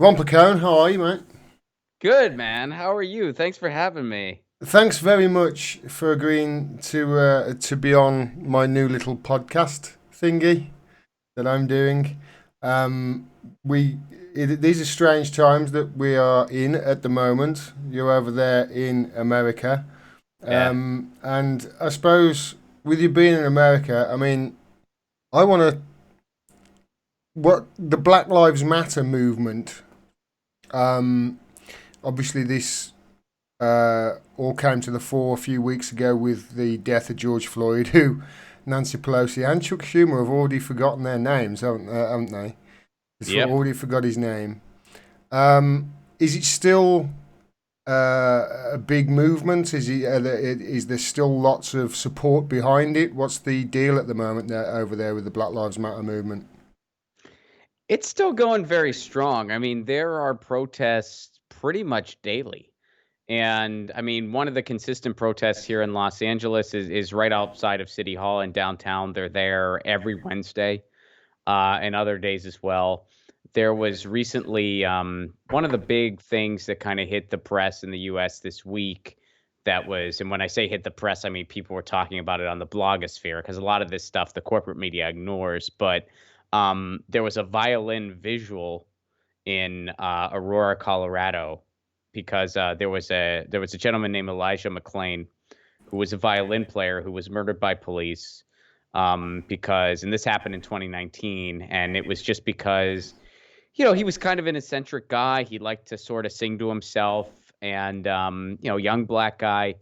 Ron Placone, how are you, mate? Good, man. How are you? Thanks for having me. Thanks very much for agreeing to be on my new little podcast thingy that I'm doing. Um, we these are strange times that we are in at the moment. You're over there in America, Yeah. and I suppose with you being in America, I mean, I want to what the Black Lives Matter movement. Um, Obviously, this all came to the fore a few weeks ago with the death of George Floyd, who Nancy Pelosi and Chuck Schumer have already forgotten their names, haven't they? They've Yep. already forgot his name. Is it still a big movement? Is there still lots of support behind it? What's the deal at the moment there, over there with the Black Lives Matter movement? It's still going very strong. I mean, there are protests pretty much daily. And I mean, one of the consistent protests here in Los Angeles is right outside of City Hall in downtown. They're there every Wednesday, and other days as well. There was recently one of the big things that kind of hit the press in the US this week and when I say hit the press, I mean people were talking about it on the blogosphere because a lot of this stuff the corporate media ignores. But there was a violin visual in Aurora, Colorado, because there was a gentleman named Elijah McClain who was a violin player who was murdered by police, because and this happened in 2019, and it was just because he was kind of an eccentric guy. He liked to sort of sing to himself, and young black guy,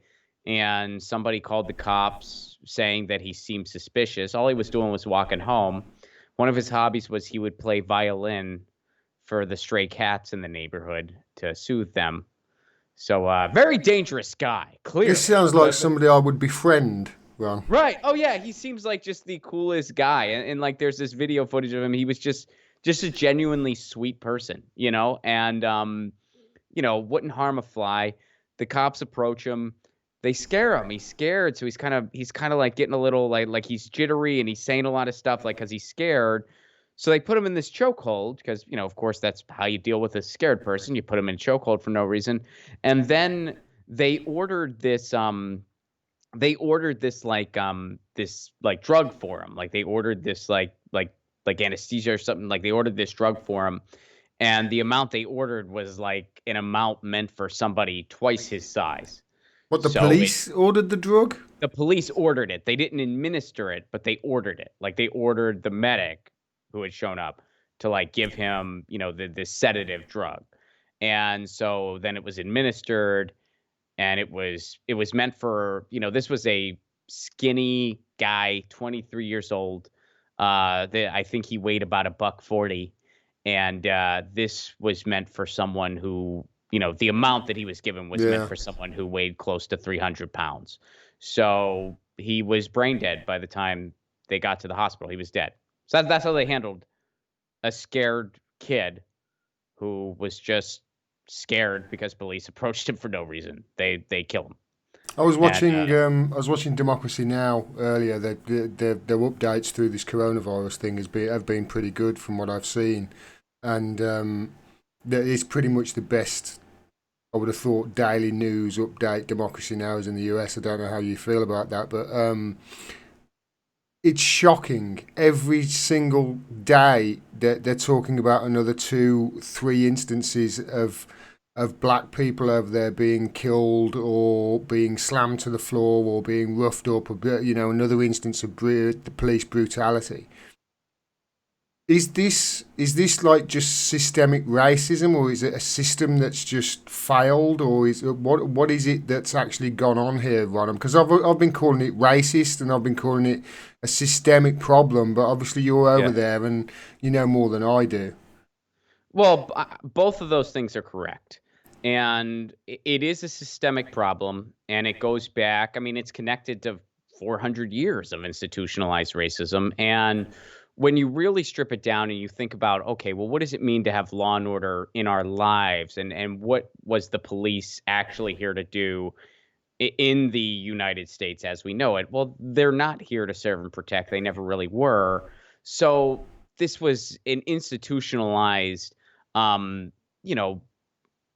and somebody called the cops saying that he seemed suspicious. All he was doing was walking home. One of his hobbies was he would play violin for the stray cats in the neighborhood to soothe them. So, very dangerous guy, This clearly. sounds like But somebody I would befriend, Ron. right. Oh yeah, he seems like just the coolest guy. And like there's this video footage of him. He was just a genuinely sweet person, and wouldn't harm a fly. The cops approach him. They scare him. He's scared, so he's kind of like getting a little like he's jittery and he's saying a lot of stuff like cuz he's scared. So they put him in this chokehold because, of course that's how you deal with a scared person. You put him in a chokehold for no reason. And then they ordered this drug for him. Like they ordered this like anesthesia or something. Like they ordered this drug for him, and the amount they ordered was like an amount meant for somebody twice his size. What, the So police ordered the drug? the police ordered it. They didn't administer it, but they ordered it. Like they ordered the medic who had shown up to like give him, the sedative drug. And so then it was administered, and it was meant for, this was a skinny guy, 23 years old. I think he weighed about a buck 40, and this was meant for someone who, the amount that he was given was meant Yeah. for someone who weighed close to 300 pounds. So he was brain dead by the time they got to the hospital. He was dead. So that's how they handled a scared kid who was just scared because police approached him for no reason. They kill him. And I was watching Democracy Now earlier. Their updates through this coronavirus thing have been pretty good from what I've seen, and it's pretty much the best. I would have thought daily news update Democracy Now is in the US. I don't know how you feel about that, but it's shocking. Every single day that they're talking about another two, three instances of black people over there being killed or being slammed to the floor or being roughed up, or another instance of the police brutality. Is this like just systemic racism, or is it a system that's just failed, or what is it that's actually gone on here, Ron? Because I've been calling it racist and I've been calling it a systemic problem, but obviously you're over yeah. there and you know more than I do. Well, both of those things are correct. And it is a systemic problem, and it goes back. I mean, it's connected to 400 years of institutionalized racism. And when you really strip it down and you think about, okay, well, what does it mean to have law and order in our lives? And what was the police actually here to do in the United States as we know it? Well, they're not here to serve and protect. They never really were. So this was an institutionalized, um, you know,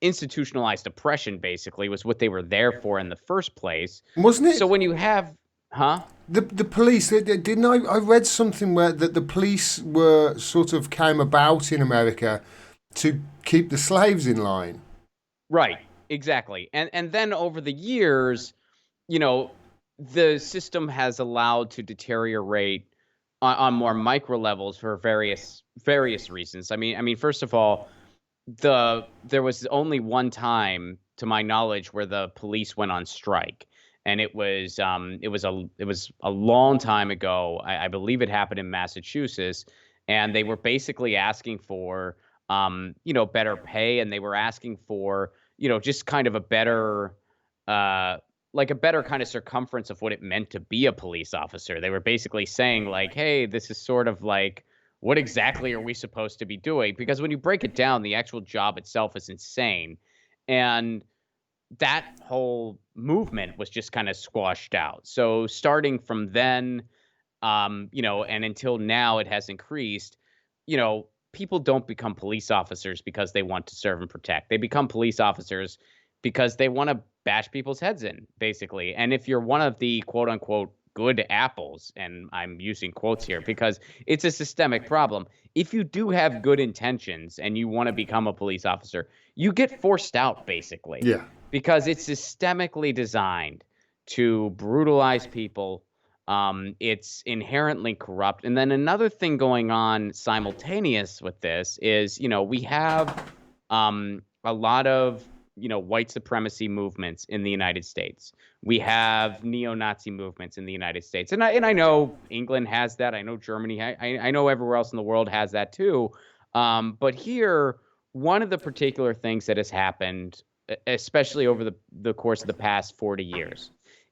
institutionalized oppression basically was what they were there for in the first place. Wasn't So it when you have, huh? the police? Didn't I read something where that the police were sort of came about in America to keep the slaves in line. Right, exactly. And then over the years, you know, the system has allowed to deteriorate on more micro levels for various reasons. I mean, first of all, there was only one time, to my knowledge, where the police went on strike, and it was a long time ago. I believe it happened in Massachusetts, and they were basically asking for better pay, and they were asking for just kind of a better uh like a better kind of circumference of what it meant to be a police officer. They were basically saying like, hey, this is sort of like, what exactly are we supposed to be doing? Because when you break it down, the actual job itself is insane. And that whole movement was just kind of squashed out. So starting from then, and until now, it has increased. People don't become police officers because they want to serve and protect. They become police officers because they want to bash people's heads in, basically. And if you're one of the quote unquote good apples, and I'm using quotes here because it's a systemic problem, if you do have good intentions and you want to become a police officer, you get forced out, basically, Yeah. because it's systemically designed to brutalize people. It's inherently corrupt. And then another thing going on simultaneous with this is, we have a lot of, white supremacy movements in the United States. We have neo-Nazi movements in the United States. And I know England has that. I know Germany. I know everywhere else in the world has that too. But here, one of the particular things that has happened, especially over the course of the past 40 years,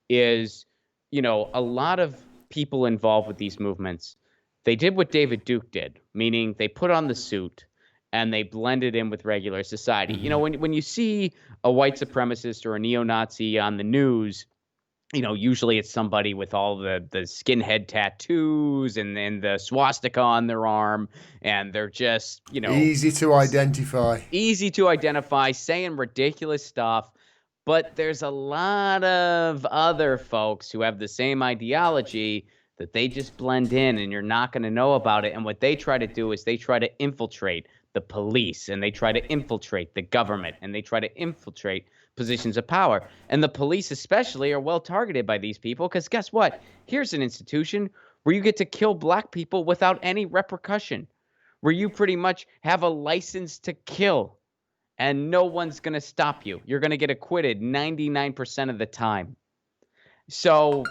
is a lot of people involved with these movements, they did what David Duke did, meaning they put on the suit and they blended in with regular society. When you see a white supremacist or a neo-Nazi on the news, usually it's somebody with all the skinhead tattoos and the swastika on their arm, and they're just, Easy to identify. easy to identify, saying ridiculous stuff. But there's a lot of other folks who have the same ideology that they just blend in and you're not going to know about it. And what they try to do is they try to infiltrate the police, and they try to infiltrate the government, and they try to infiltrate positions of power. And the police, especially, are well targeted by these people because guess what? Here's an institution where you get to kill black people without any repercussion, where you pretty much have a license to kill and no one's going to stop you. You're going to get acquitted 99% of the time. So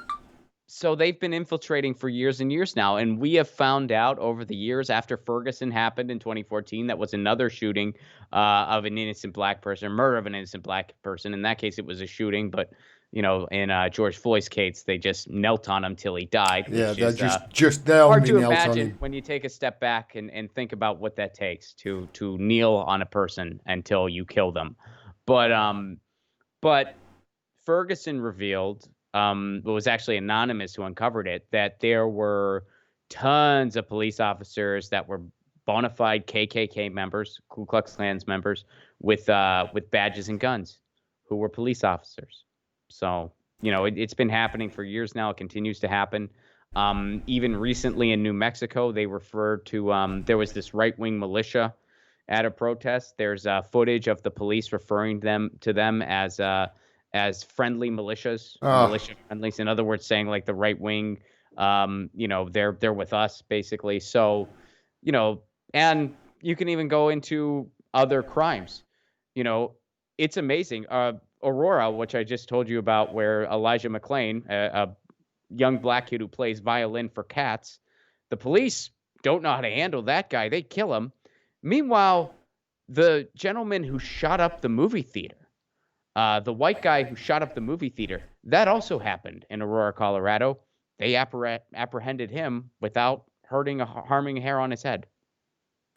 they've been infiltrating for years and years now, and we have found out over the years after Ferguson happened in 2014, that was another shooting of an innocent black person, murder of an innocent black person. In that case, it was a shooting, but in George Floyd's case, they just knelt on him till he died, Yeah, which they're is just they hard only to knelt on imagine him. when you take a step back and think about what that takes to kneel on a person until you kill them. But Ferguson revealed, it was actually anonymous who uncovered it, that there were tons of police officers that were bona fide KKK members, Ku Klux Klan's members, with badges and guns, who were police officers. So it's been happening for years now. It continues to happen. Even recently in New Mexico, they referred to there was this right wing militia at a protest. There's footage of the police referring to them as friendly militias, Oh, militia friendlies. In other words, saying like the right wing, they're with us basically. So, you know, and you can even go into other crimes. You know, it's amazing. Aurora, which I just told you about, where Elijah McClain, a young black kid who plays violin for Cats, the police don't know how to handle that guy. They kill him. Meanwhile, the gentleman who shot up the movie theater, the white guy who shot up the movie theater, that also happened in Aurora, Colorado. They apprehended him without harming a hair on his head.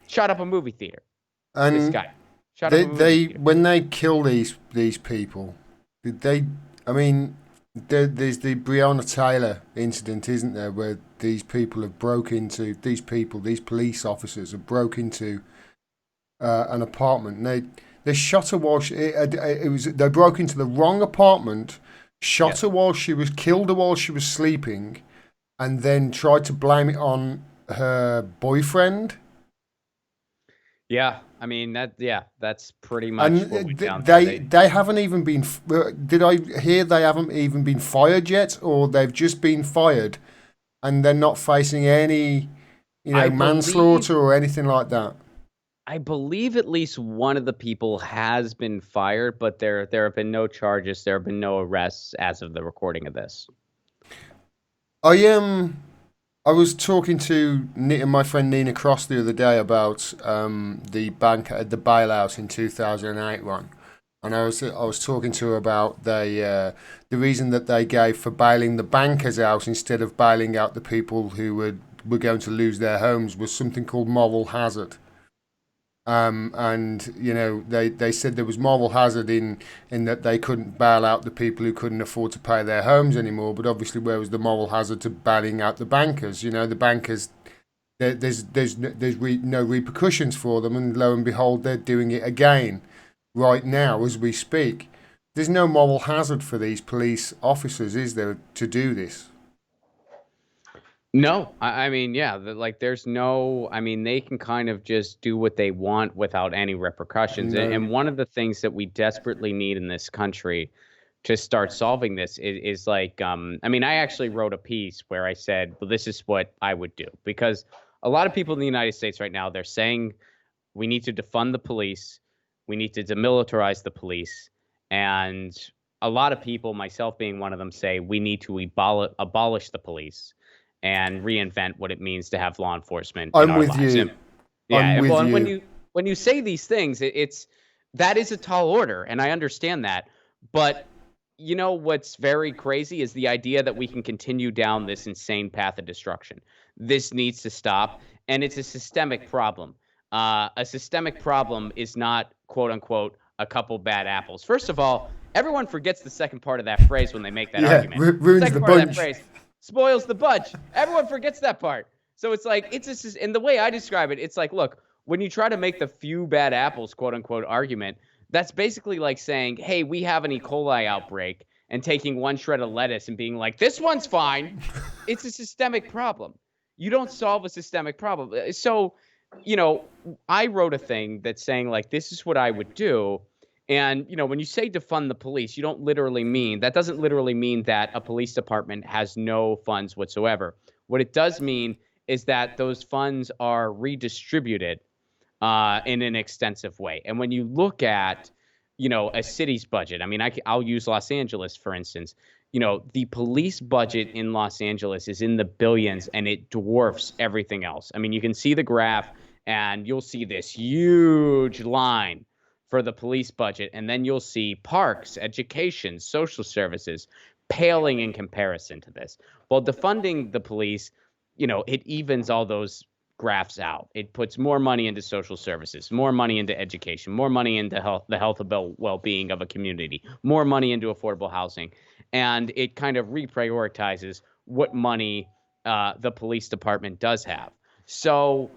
Shot up a movie theater. This and guy shot up they a movie they theater. when they kill these people, did they? I mean, there's the Breonna Taylor incident, isn't there, where these police officers have broke into an apartment. And they shot her while it was they broke into the wrong apartment, shot her Yes. while she was killed her while she was sleeping, and then tried to blame it on her boyfriend. Yeah. I mean that's pretty much what went And down there. They they haven't even been. Did I hear they haven't even been fired yet, or they've just been fired and they're not facing any, I believe manslaughter or anything like that? I believe at least one of the people has been fired, but there have been no charges. There have been no arrests as of the recording of this. I I was talking to my friend Nina Cross the other day about the bank the bailout in 2008 one, and I was talking to her about the reason that they gave for bailing the bankers out instead of bailing out the people who were going to lose their homes was something called moral hazard. And they said there was moral hazard in that they couldn't bail out the people who couldn't afford to pay their homes anymore. But obviously, where was the moral hazard to bailing out the bankers? The bankers, no repercussions for them, and lo and behold, they're doing it again right now as we speak. There's no moral hazard for these police officers, is there, to do this? No, I mean, yeah, like there's no, I mean, they can kind of just do what they want without any repercussions. No. And one of the things that we desperately need in this country to start solving this is like, I mean, I actually wrote a piece where I said, well, this is what I would do because a lot of people in the United States right now, they're saying we need to defund the police, we need to demilitarize the police, and a lot of people, myself being one of them, say we need to abolish the police and reinvent what it means to have law enforcement in I'm our with lives. you. And yeah, I'm and with well, and you. when you say these things, it's that is a tall order, and I understand that. But you know what's very crazy is the idea that we can continue down this insane path of destruction. This needs to stop, and it's a systemic problem. A systemic problem is not quote unquote a couple bad apples. First of all, everyone forgets the second part of that phrase when they make that Yeah, argument. ruins Second the part of that bunch. phrase spoils the bunch. Everyone forgets that part. So it's like it's just, and the way I describe it, it's like, look, when you try to make the few bad apples quote unquote argument, that's basically like saying, hey, we have an E. coli outbreak and taking one shred of lettuce and being like, this one's fine. It's a systemic problem. You don't solve a systemic problem. So, you know, I wrote a thing that's saying, like, this is what I would do. And, you know, when you say defund the police, you don't literally mean that doesn't literally mean that a police department has no funds whatsoever. What it does mean is that those funds are redistributed in an extensive way. And when you look at, you know, a city's budget, I mean, I'll use Los Angeles, for instance. You know, the police budget in Los Angeles is in the billions and it dwarfs everything else. I mean, you can see the graph and you'll see this huge line for the police budget. And then you'll see parks, education, social services paling in comparison to this. Well, defunding the police, you know, it evens all those graphs out. It puts more money into social services, more money into education, more money into the health and well-being of a community, more money into affordable housing, and it kind of reprioritizes what money the police department does have. So,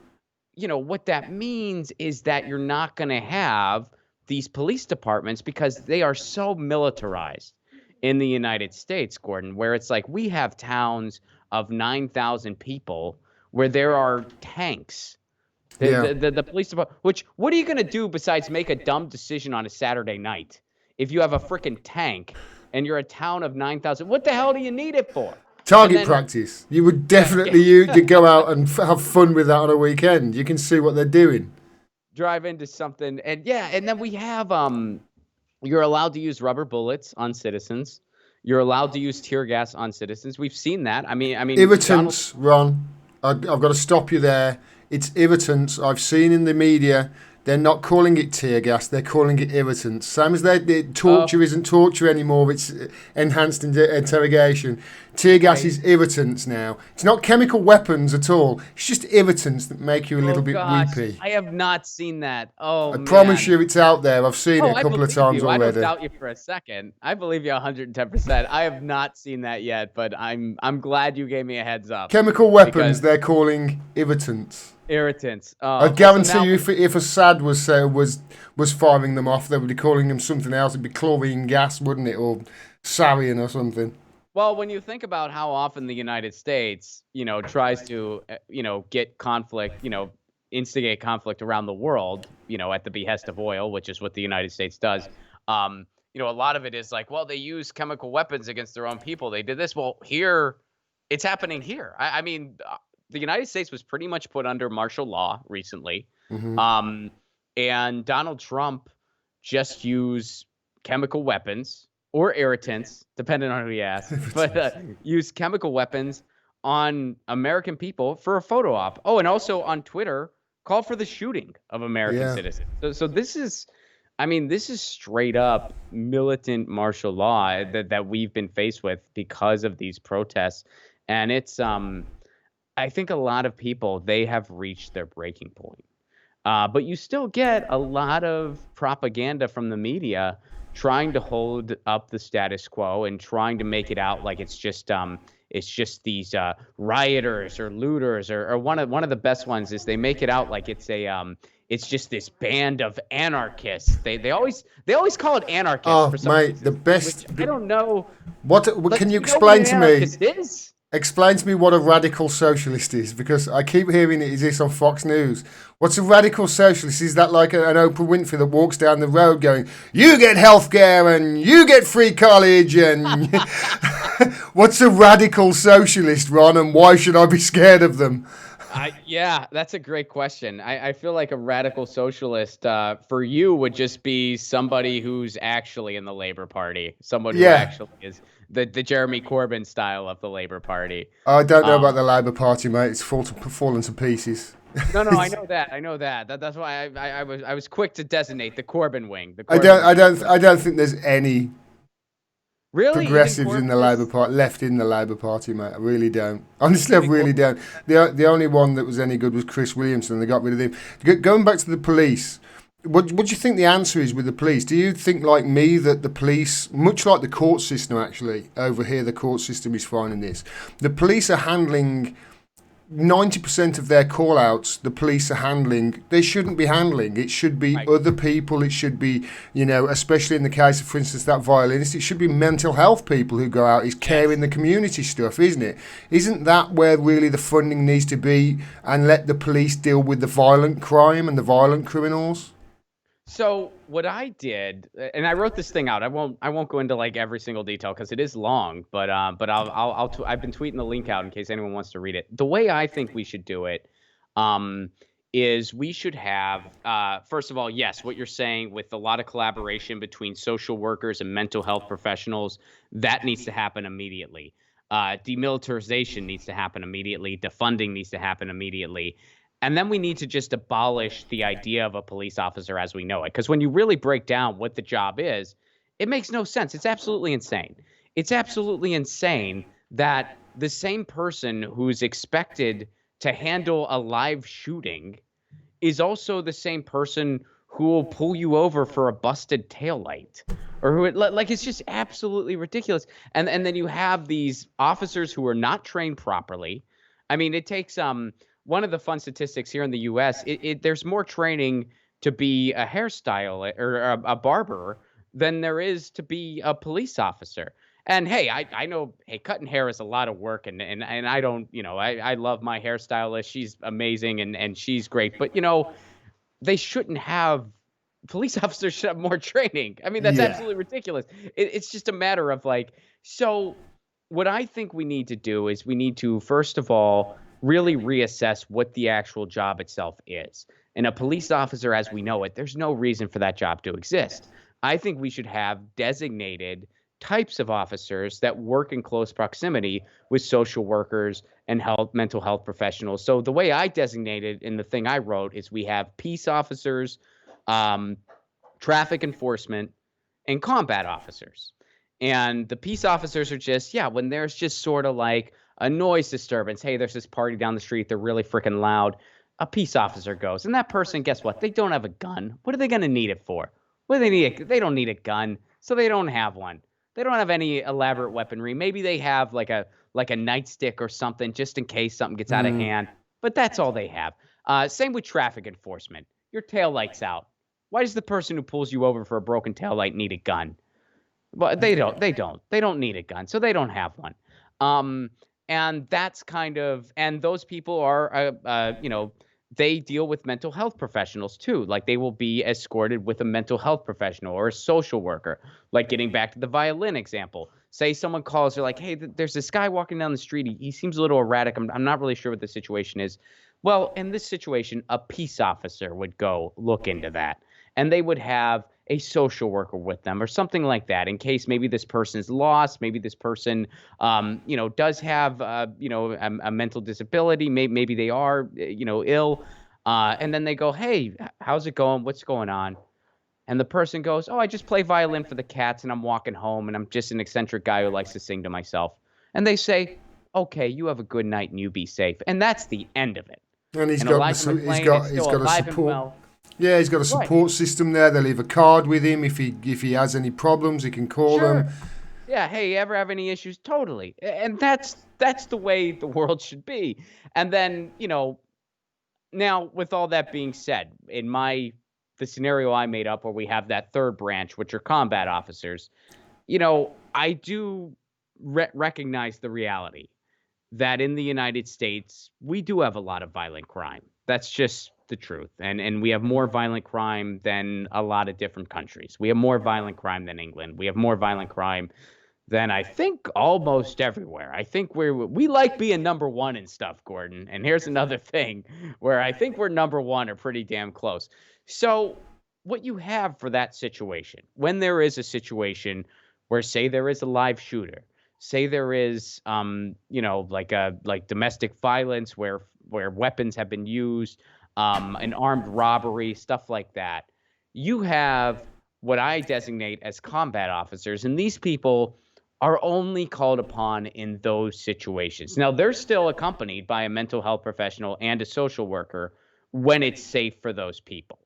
you know, what that means is that you're not going to have these police departments because they are so militarized in the United States, Gordon, where it's like we have towns of 9,000 people where there are tanks. Yeah. The police department, which what are you going to do besides make a dumb decision on a Saturday night if you have a freaking tank and you're a town of 9,000? What the hell do you need it for? And Target then, practice. You would yeah, definitely you go out and have fun with that on a weekend. You can see what they're doing. drive into something. And yeah, and then we have you're allowed to use rubber bullets on citizens. You're allowed to use tear gas on citizens. We've seen that. I mean, Donald. Irritants, Ron. I've got to stop you there. It's irritants. I've seen in the media. They're not calling it tear gas. They're calling it irritants. Same as torture isn't torture anymore. It's enhanced interrogation. Tear gas I is irritants now. It's not chemical weapons at all. It's just irritants that make you a Oh little bit gosh, weepy. I have not seen that. Oh I promise man. you, it's out there. I've seen it Oh, a I couple of believe times you. I don't already. doubt you for a second. I believe you 110%. I have not seen that yet, but I'm glad you gave me a heads up Chemical weapons. because They're calling irritants. Irritants. I Well, so guarantee now you, if Assad was firing them off, they would be calling them something else. It'd be chlorine gas, wouldn't it, or sarin or something? well, when you think about how often the United States, tries to, get conflict, instigate conflict around the world, at the behest of oil, which is what the United States does. A lot of it is like, well, they use chemical weapons against their own people. They did this. Well, here, it's happening here. I mean, the United States was pretty much put under martial law recently, Hmm. um, and Donald Trump just used chemical weapons or irritants, depending on who you ask, but use chemical weapons on American people for a photo op. Oh, and also on Twitter, call for the shooting of American Yeah. citizens. So this is, I mean, this is straight up militant martial law that we've been faced with because of these protests, and it's I think a lot of people they have reached their breaking point. But you still get a lot of propaganda from the media trying to hold up the status quo and trying to make it out like it's just these rioters or looters or one of the best ones is they make it out like it's just this band of anarchists. They always call it anarchists Oh, for some mate, the reason, which best. I don't know. Like, Can do you you know what explain an to me? anarchist is? Explain to me what a radical socialist is, because I keep hearing it. Is this on Fox News? What's a radical socialist? Is that like an Oprah Winfrey that walks down the road going, "You get healthcare and you get free college"? And what's a radical socialist, Ron? And why should I be scared of them? Yeah, that's a great question. I feel like a radical socialist for you would just be somebody who's actually in the Labor Party, someone who Yeah, actually is the Jeremy Corbyn style of the Labor Party. I don't know about Um, the Labour Party, mate. It's fallen to pieces. no, I It's- know that. I know that. That's why I was quick to designate the Corbyn wing. The I Corbyn don't, I wing. don't, I don't think there's any Really, even progressives in the Corbyn Labour is Party left in the Labour Party, mate. I really don't. Honestly, I you think really Corbyn? don't. The only one that was any good was Chris Williamson, and they got rid of him. Going back to the police, what do you think the answer is with the police? Do you think, like me, that the police, much like the court system, actually over here, the court system is fine in this. The police are handling 90% of their call outs, the police are handling, they shouldn't be handling. It should be Right. other people. It should be, especially in the case of, for instance, that violinist, it should be mental health people who go out. It's care in Yes. the community stuff, isn't it? Isn't that where really the funding needs to be, and let the police deal with the violent crime and the violent criminals? So what I did, and I wrote this thing out. I won't go into like every single detail because it is long. But I've been tweeting the link out in case anyone wants to read it. The way I think we should do it, um, is we should have first of all, yes, what you're saying with a lot of collaboration between social workers and mental health professionals that needs to happen immediately. Demilitarization needs to happen immediately. Defunding needs to happen immediately. And then we need to just abolish the idea of a police officer as we know it. Because when you really break down what the job is, it makes no sense. It's absolutely insane. It's absolutely insane that the same person who's expected to handle a live shooting is also the same person who will pull you over for a busted taillight or like it's just absolutely ridiculous. And then you have these officers who are not trained properly. I mean, it takes one of the fun statistics here in the US, there's more training to be a hairstyle or a barber than there is to be a police officer. And hey, I know, hey, cutting hair is a lot of work, and I don't, I love my hairstylist. She's amazing and she's great. But they shouldn't have police officers should have more training. I mean, that's Yeah. absolutely ridiculous. It's just a matter of like, so what I think we need to do is we need to, first of all, really reassess what the actual job itself is. And a police officer, as we know it, there's no reason for that job to exist. I think we should have designated types of officers that work in close proximity with social workers and mental health professionals. So the way I designated in the thing I wrote is we have peace officers, um, traffic enforcement, and combat officers. And the peace officers are just, yeah, when there's just sort of like a noise disturbance. Hey, there's this party down the street. They're really freaking loud. A peace officer goes. And that person, guess what? They don't have a gun. What are they going to need it for? What do they need? They don't need a gun. So they don't have one. They don't have any elaborate weaponry. Maybe they have like a nightstick or something just in case something gets out of Mm. hand. But that's all they have. Same with traffic enforcement. Your tail light's out. Why does the person who pulls you over for a broken tail light need a gun? Well, they don't. They don't. They don't need a gun, so they don't have one. Um, and that's kind of, and those people are, they deal with mental health professionals too. Like they will be escorted with a mental health professional or a social worker. Like getting back to the violin example, say someone calls, they're like, "Hey, there's this guy walking down the street. He seems a little erratic. I'm not really sure what the situation is." Well, in this situation, a peace officer would go look into that, and they would have a social worker with them or something like that in case maybe this person's lost, maybe this person, does have, a mental disability. Maybe they are, ill. And then they go, "Hey, how's it going? What's going on?" And the person goes, "Oh, I just play violin for the cats and I'm walking home and I'm just an eccentric guy who likes to sing to myself." And they say, "Okay, you have a good night and you be safe." And that's the end of it. And And Elijah McClain is he's still got a alive and support. well. Yeah, he's got a Right. support system there. They leave a card with him if he has any problems, he can call them. Sure. Yeah, hey, you ever have any issues? Totally. And that's the way the world should be. And then, now with all that being said, in the scenario I made up where we have that third branch, which are combat officers, I do recognize the reality that in the United States, we do have a lot of violent crime. That's just the truth. And we have more violent crime than a lot of different countries. We have more violent crime than England. We have more violent crime than I think almost everywhere. I think we like being number one and stuff, Gordon. And here's another thing where I think we're number one or pretty damn close. So what you have for that situation, when there is a situation where say there is a live shooter, say there is like domestic violence where weapons have been used, an armed robbery, stuff like that. You have what I designate as combat officers, and these people are only called upon in those situations. Now, they're still accompanied by a mental health professional and a social worker when it's safe for those people.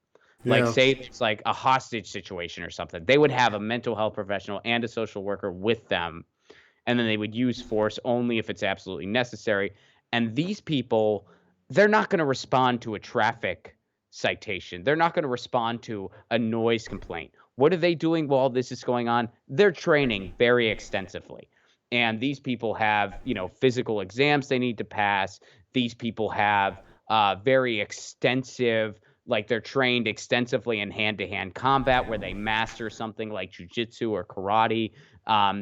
Like, Yeah. say it's like a hostage situation or something, they would have a mental health professional and a social worker with them, and then they would use force only if it's absolutely necessary. And these people, they're not going to respond to a traffic citation. They're not going to respond to a noise complaint. What are they doing while this is going on? They're training very extensively. And these people have, physical exams they need to pass. These people have very extensive, like they're trained extensively in hand-to-hand combat where they master something like jujitsu or karate.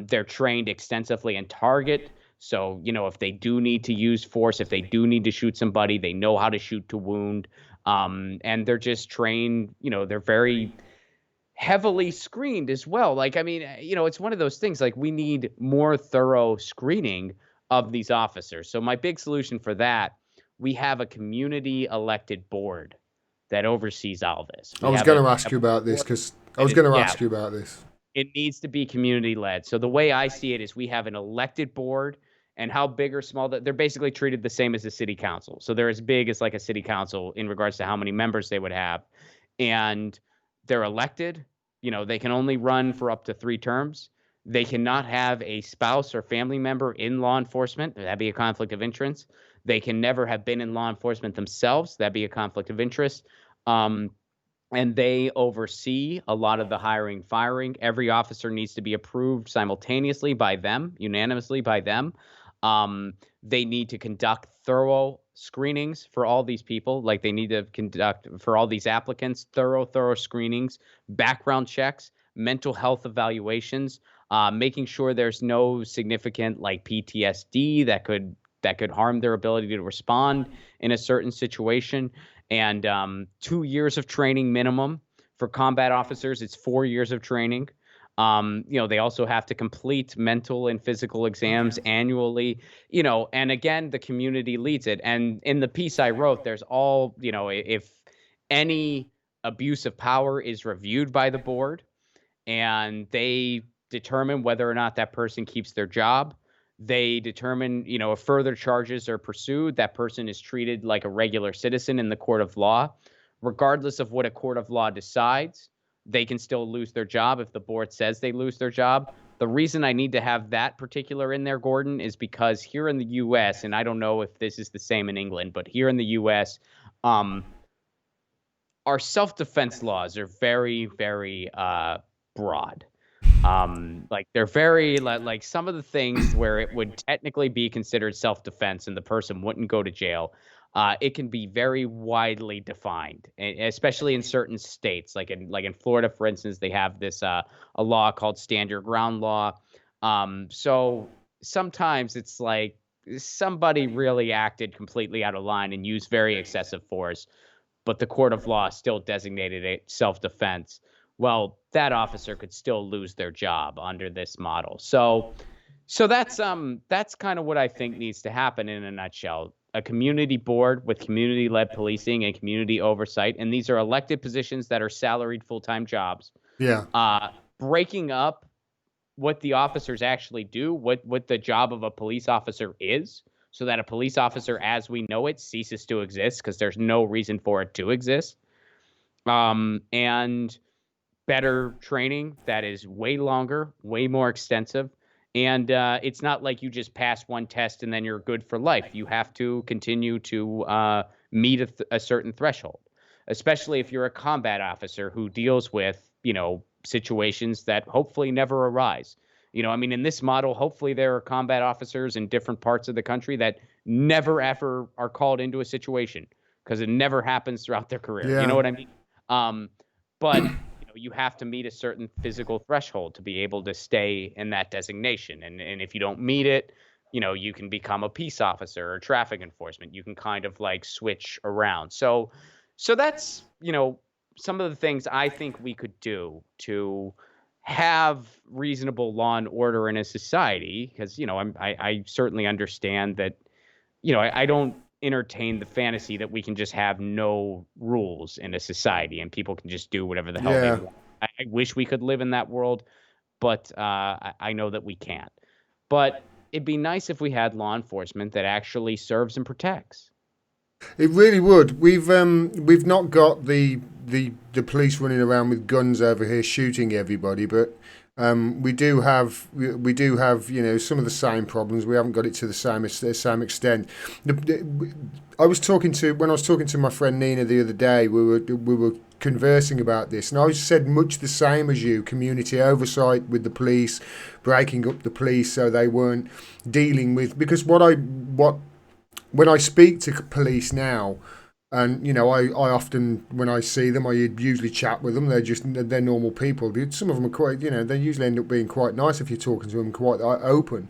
They're trained extensively in target. So, if they do need to use force, if they do need to shoot somebody, they know how to shoot to wound. And they're just trained, they're very heavily screened as well. Like, I mean, it's one of those things like we need more thorough screening of these officers. So, my big solution for that, we have a community elected board that oversees all this. I We was have a, going to we ask have you a about this board because I that was is, going to yeah, ask you about this. it needs to be community led. So the way I see it is we have an elected board, and how big or small that they're basically treated the same as the city council. So they're as big as like a city council in regards to how many members they would have. And they're elected, they can only run for up to 3 terms. They cannot have a spouse or family member in law enforcement. That'd be a conflict of interest. They can never have been in law enforcement themselves. That'd be a conflict of interest. Um, and they oversee a lot of the hiring, firing. Every officer needs to be approved simultaneously by them, unanimously by them. They need to conduct thorough screenings for all these people. Like they need to conduct for all these applicants, thorough screenings, background checks, mental health evaluations, making sure there's no significant like PTSD that could harm their ability to respond in a certain situation. And 2 years of training minimum for combat officers. It's 4 years of training. They also have to complete mental and physical exams annually, and again, the community leads it. And in the piece I wrote, there's all, if any abuse of power is reviewed by the board and they determine whether or not that person keeps their job. They determine, if further charges are pursued, that person is treated like a regular citizen in the court of law. Regardless of what a court of law decides, they can still lose their job if the board says they lose their job. The reason I need to have that particular in there, Gordon, is because here in the U.S., and I don't know if this is the same in England, but here in the U.S., Um, our self-defense laws are very, very broad. Like they're very like some of the things where it would technically be considered self-defense and the person wouldn't go to jail. It can be very widely defined, especially in certain states. Like in Florida, for instance, they have this a law called stand your ground law. So sometimes it's like somebody really acted completely out of line and used very excessive force, but the court of law still designated it self-defense. Well, that officer could still lose their job under this model. So that's kind of what I think needs to happen in a nutshell. A community board with community-led policing and community oversight, and these are elected positions that are salaried full-time jobs. Yeah, Uh, Breaking up what the officers actually do, what the job of a police officer is, so that a police officer as we know it ceases to exist because there's no reason for it to exist. And better training that is way longer, way more extensive. And it's not like you just pass one test and then you're good for life. You have to continue to meet a certain threshold, especially if you're a combat officer who deals with, situations that hopefully never arise. I mean, in this model, hopefully there are combat officers in different parts of the country that never ever are called into a situation because it never happens throughout their career. You know yeah. what I mean? Um, but you have to meet a certain physical threshold to be able to stay in that designation. And if you don't meet it, you can become a peace officer or traffic enforcement. You can kind of like switch around. So that's, some of the things I think we could do to have reasonable law and order in a society. Because, I certainly understand that, I don't entertain the fantasy that we can just have no rules in a society and people can just do whatever the hell they Yeah. want. I wish we could live in that world, but I know that we can't. But it'd be nice if we had law enforcement that actually serves and protects. It really would. We've not got the police running around with guns over here shooting everybody, but we do have some of the same problems. We haven't got it to the same extent. I was talking to when I was talking to my friend Nina the other day. We were conversing about this, and I said much the same as you: community oversight with the police, breaking up the police so they weren't dealing with because what when I speak to police now, and I often when I see them, I usually chat with them. They're normal people. Some of them are quite, they usually end up being quite nice if you're talking to them, quite open.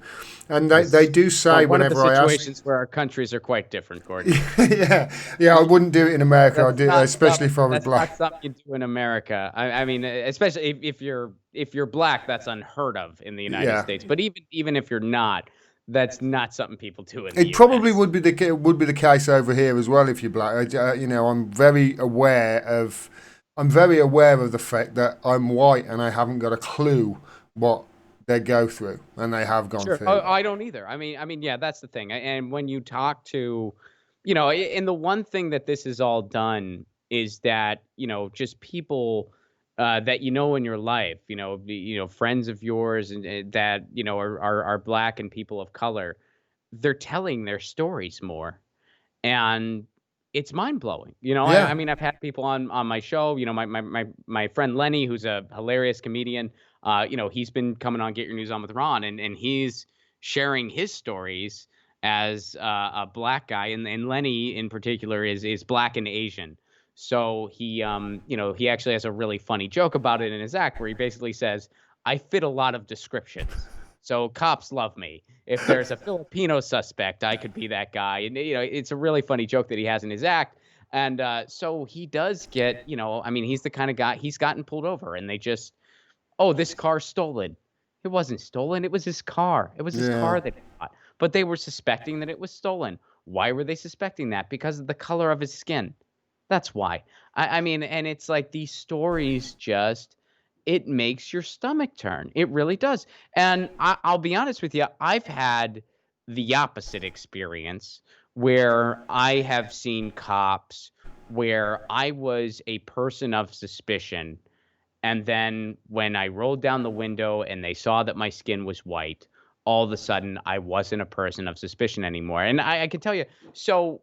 And they This do say one of the whenever I ask, situations where our countries are quite different, Gordon. yeah, yeah, I wouldn't do it in America. I That's do, not especially something. if I was That's black. not something you do in America. I mean, especially if you're black, that's unheard of in the United Yeah, States. But even if you're not, that's not something people do in the it probably U.S. would be the case over here as well if you're black. I'm very aware of the fact that I'm white and I haven't got a clue what they go through and they have gone Sure. Oh, through. I don't either. I mean, yeah, that's the thing. And when you talk to, and the one thing that this has all done is that, just people that in your life, friends of yours and that, are black and people of color, they're telling their stories more. And it's mind blowing. I Yeah, mean, I've had people on my show. My friend Lenny, who's a hilarious comedian. He's been coming on Get Your News On with Ron, and he's sharing his stories as a black guy, and Lenny in particular is black and Asian. So he actually has a really funny joke about it in his act where he basically says, "I fit a lot of descriptions, so cops love me. If there's a Filipino suspect, I could be that guy." And it's a really funny joke that he has in his act. And so he does get, I mean, he's the kind of guy he's gotten pulled over, and they just, oh, this car's stolen. It wasn't stolen. It was his car. It was his yeah, car that he bought. But they were suspecting that it was stolen. Why were they suspecting that? Because of the color of his skin. That's why. I mean, and it's like these stories just, it makes your stomach turn. It really does. And I'll be honest with you, I've had the opposite experience where I have seen cops where I was a person of suspicion. And then when I rolled down the window and they saw that my skin was white, all of a sudden I wasn't a person of suspicion anymore. And I can tell you, so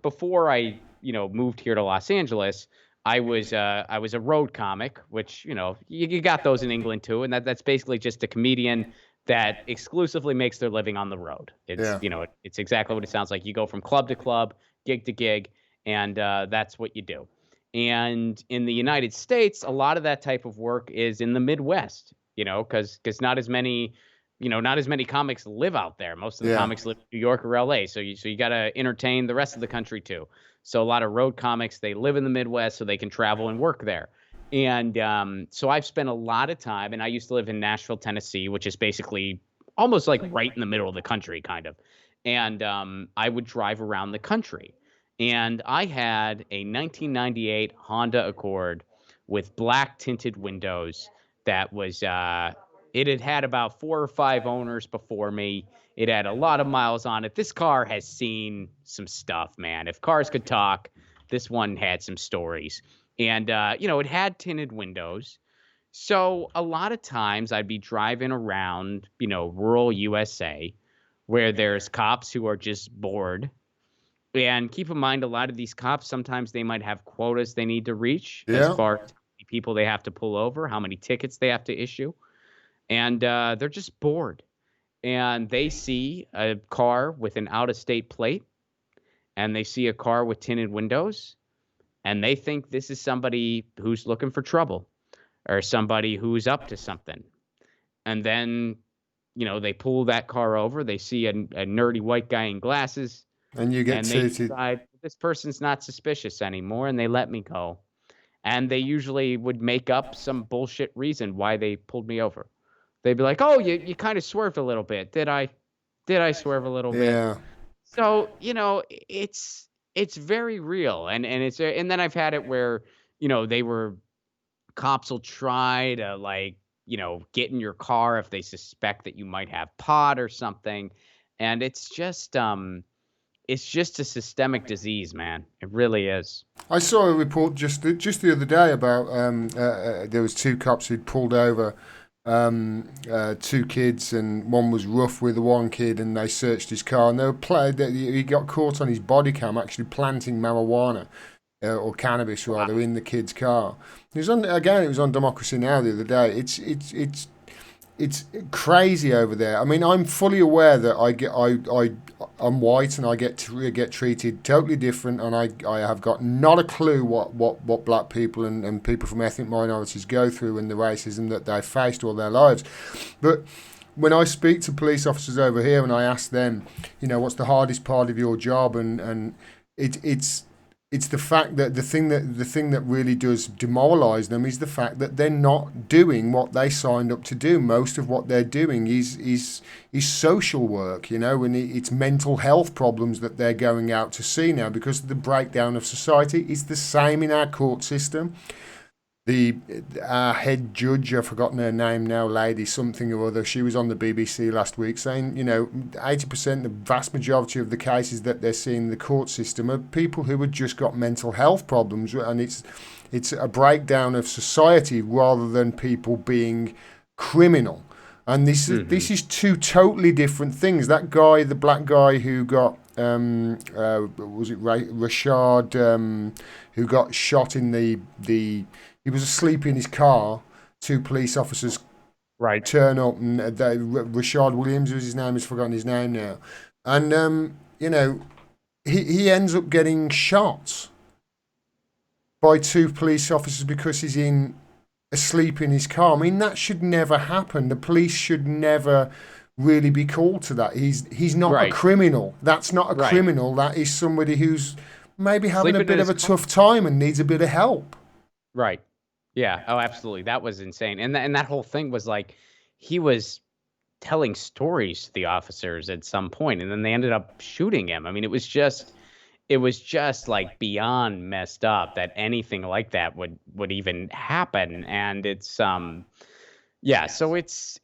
before I moved here to Los Angeles, I was a road comic, which you got those in England too, and that's basically just a comedian that exclusively makes their living on the road. It's Yeah. it's exactly what it sounds like. You go from club to club, gig to gig, and that's what you do. And in the United States, a lot of that type of work is in the Midwest, because not as many comics live out there. Most of the Yeah. comics live in New York or LA. So you got to entertain the rest of the country too. So a lot of road comics, they live in the Midwest so they can travel and work there. And so I've spent a lot of time, and I used to live in Nashville, Tennessee, which is basically almost like right in the middle of the country, kind of. And I would drive around the country. And I had a 1998 Honda Accord with black tinted windows that was it had about 4 or 5 owners before me. It had a lot of miles on it. This car has seen some stuff, man. If cars could talk, this one had some stories. And it had tinted windows. So a lot of times I'd be driving around, rural USA where there's cops who are just bored. And keep in mind, a lot of these cops, sometimes they might have quotas they need to reach as Yeah. far as how many people they have to pull over, how many tickets they have to issue. And they're just bored. And they see a car with an out of state plate, and they see a car with tinted windows, and they think this is somebody who's looking for trouble or somebody who's up to something. And then, they pull that car over. They see a nerdy white guy in glasses, And you get and they suited. decide this person's not suspicious anymore, and they let me go. And they usually would make up some bullshit reason why they pulled me over. They'd be like, "Oh, you kind of swerved a little bit. Did I? Did I swerve a little bit?" Yeah. So, it's very real. And then I've had it where, they were cops will try to, like, get in your car if they suspect that you might have pot or something. And it's just a systemic disease, man. It really is. I saw a report just the other day about there was two cops who'd pulled over two kids, and one was rough with the one kid, and they searched his car, and they were he got caught on his body cam actually planting marijuana or cannabis rather in the kid's car. It was on again. It was on Democracy Now the other day. It's crazy over there. I mean, I'm fully aware that I'm white and I get treated totally different, and I have got not a clue what black people and people from ethnic minorities go through and the racism that they've faced all their lives. But when I speak to police officers over here and I ask them, what's the hardest part of your job, and it's the fact that the thing that really does demoralise them is the fact that they're not doing what they signed up to do. Most of what they're doing is social work, and it's mental health problems that they're going out to see now because of the breakdown of society. It's the same in our court system. The head judge, I've forgotten her name now, lady something or other, she was on the BBC last week saying, 80%, the vast majority of the cases that they're seeing in the court system are people who have just got mental health problems, and it's a breakdown of society rather than people being criminal. And this is two totally different things. That guy, the black guy who got was it Rashad, who got shot in the he was asleep in his car. Two police officers Right. turn up, and Rashad Williams was his name. He's forgotten his name now, and he ends up getting shot by two police officers because he's asleep in his car. I mean, that should never happen. The police should never really be called to that. He's not a Right. criminal. That's not a Right. criminal. That is somebody who's maybe having a Sleeping in bit of his a car. tough time and needs a bit of help. Right. Yeah. Oh, absolutely. That was insane. And that whole thing was like he was telling stories to the officers at some point, and then they ended up shooting him. I mean, it was just like beyond messed up that anything like that would even happen. And yeah, so it's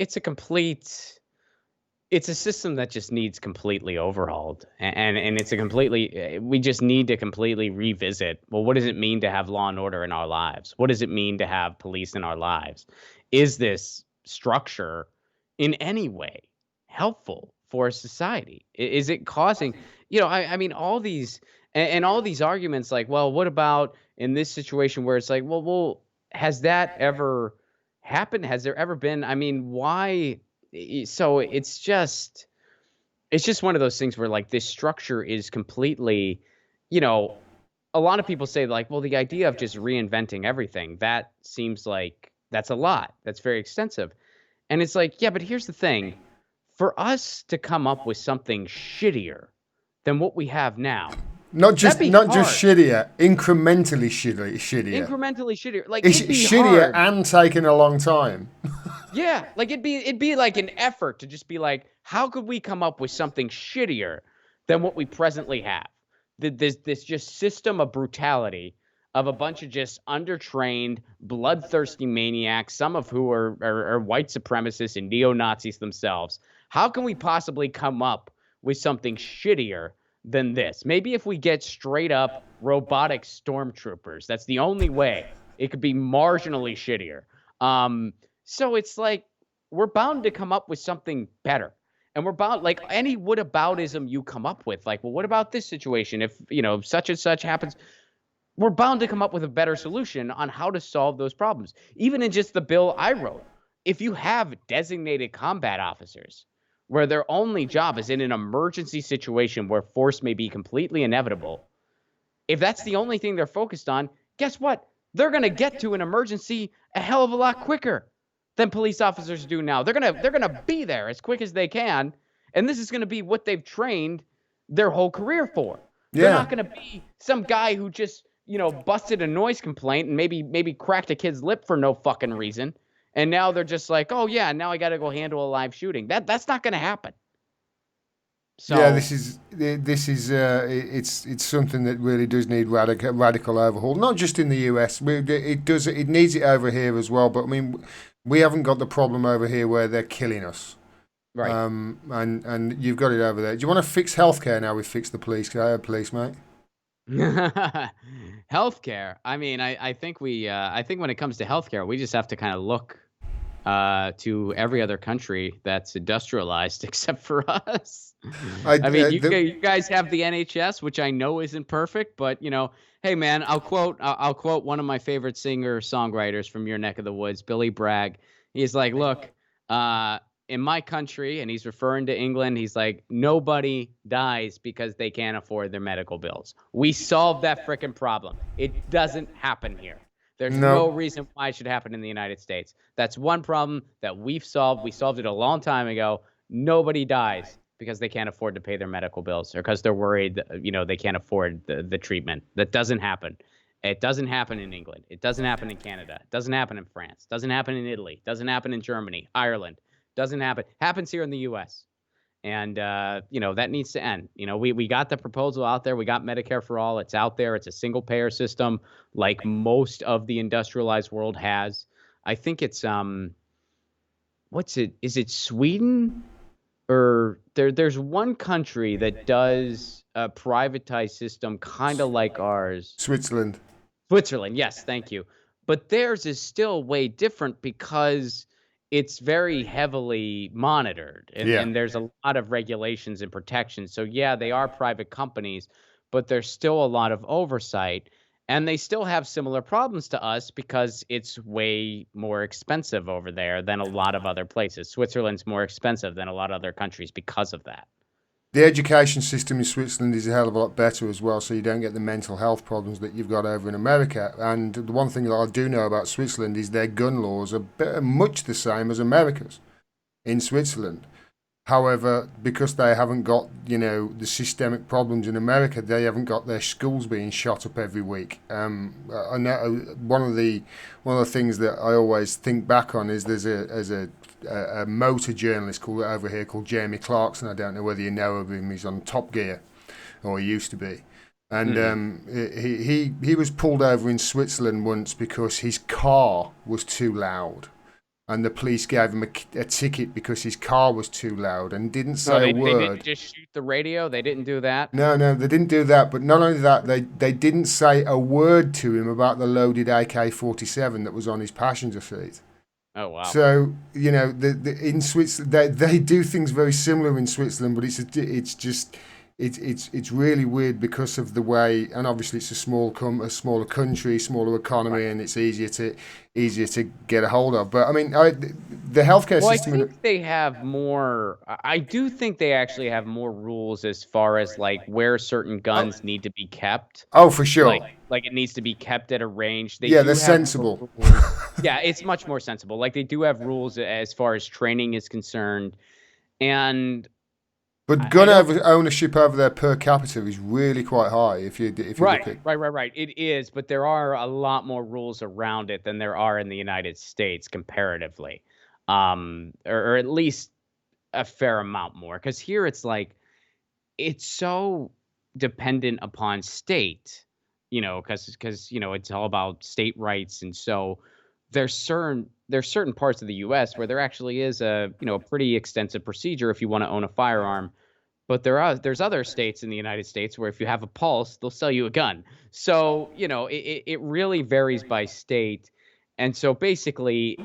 a system that just needs completely overhauled, and it's a completely we just need to completely revisit, well, what does it mean to have law and order in our lives? What does it mean to have police in our lives? Is this structure in any way helpful for society? Is it causing, I mean, all these, And all these arguments like, well, what about in this situation where it's like, well, has that ever happened? Has there ever been? I mean, why? So it's just one of those things where like this structure is completely, you know, a lot of people say like, well, the idea of just reinventing everything, that seems like that's a lot. That's very extensive. And it's like, yeah, but here's the thing. For us to come up with something shittier than what we have now, Not that'd just be not just hard. shittier, incrementally shittier. Incrementally shittier. Like It's it'd be shittier hard. and taking a long time. Yeah, like it'd be like an effort to just be like, how could we come up with something shittier than what we presently have? This just system of brutality of a bunch of just undertrained, bloodthirsty maniacs, some of who are white supremacists and neo Nazis themselves. How can we possibly come up with something shittier than this? Maybe if we get straight up robotic stormtroopers, that's the only way it could be marginally shittier. Um, so it's like we're bound to come up with something better. And we're bound, like any whataboutism you come up with, like, well, what about this situation? If, such and such happens, we're bound to come up with a better solution on how to solve those problems. Even in just the bill I wrote, if you have designated combat officers where their only job is in an emergency situation where force may be completely inevitable, if that's the only thing they're focused on, guess what? They're going to get to an emergency a hell of a lot quicker than police officers do now. They're going to be there as quick as they can, and this is going to be what they've trained their whole career for. They're Yeah. not going to be some guy who just, busted a noise complaint and maybe cracked a kid's lip for no fucking reason. And now they're just like, "Oh yeah, now I got to go handle a live shooting." That's not going to happen. Yeah, So, it's something that really does need radical overhaul. Not just in the US, it needs it over here as well. But I mean, we haven't got the problem over here where they're killing us. right. And you've got it over there. Do you want to fix healthcare now? We fixed the police, mate. Healthcare. I mean, I think when it comes to healthcare, we just have to kind of look to every other country that's industrialized except for us. I mean, you guys have the NHS, which I know isn't perfect, but hey man, I'll quote one of my favorite singer songwriters from your neck of the woods, Billy Bragg. He's like, look, uh, in my country, and he's referring to England, he's like, nobody dies because they can't afford their medical bills. We solved that freaking problem. It doesn't happen here. There's No, no reason why it should happen in the United States. That's one problem that we've solved. We solved it a long time ago. Nobody dies because they can't afford to pay their medical bills or because they're worried that, they can't afford the treatment. That doesn't happen. It doesn't happen in England. It doesn't happen in Canada. It doesn't happen in France. It doesn't happen in Italy. It doesn't happen in Germany, Ireland. Doesn't happen. Happens here in the U.S. And that needs to end. We got the proposal out there. We got Medicare for all. It's out there. It's a single payer system, like most of the industrialized world has. I think it's what's it? Is it Sweden or there's one country that does a privatized system kind of like ours. Switzerland. Switzerland, yes, thank you. But theirs is still way different because it's very heavily monitored Yeah. and there's a lot of regulations and protections. So yeah, they are private companies, but there's still a lot of oversight and they still have similar problems to us because it's way more expensive over there than a lot of other places. Switzerland's more expensive than a lot of other countries because of that. The education system in Switzerland is a hell of a lot better as well, so you don't get the mental health problems that you've got over in America. And the one thing that I do know about Switzerland is their gun laws are much the same as America's in Switzerland. However, because they haven't got, the systemic problems in America, they haven't got their schools being shot up every week. I know one of the things that I always think back on is there's a motor journalist over here called Jamie Clarkson. I don't know whether you know of him. He's on Top Gear, or he used to be. And Mm-hmm. he was pulled over in Switzerland once because his car was too loud and the police gave him a ticket because his car was too loud and didn't No, say a they didn't word. just shoot the radio. They didn't do that. No, no, they didn't do that. But not only that, they didn't say a word to him about the loaded AK-47 that was on his passenger seat. Oh wow. So in Switzerland, they do things very similar in Switzerland, but it's just it's really weird because of the way, and obviously it's a smaller country, smaller economy, Right. and it's easier to get a hold of. But I mean, the healthcare Well, I system think in. they have more. I do think they actually have more rules as far as like where certain Oh, guns need to be kept. oh, for sure. Like it needs to be kept at a range. They Yeah, they're do have more sensible. rules. Yeah, it's much more sensible. Like they do have rules as far as training is concerned. And But I gun don't. ownership over there per capita is really quite high if you Right, look at. right. It is, but there are a lot more rules around it than there are in the United States comparatively. Or at least a fair amount more. Because here it's like it's so dependent upon state, because it's all about state rights, and so there's certain parts of the U.S. where there actually is a pretty extensive procedure if you want to own a firearm. But there's other states in the United States where if you have a pulse, they'll sell you a gun. So it really varies by state, and so basically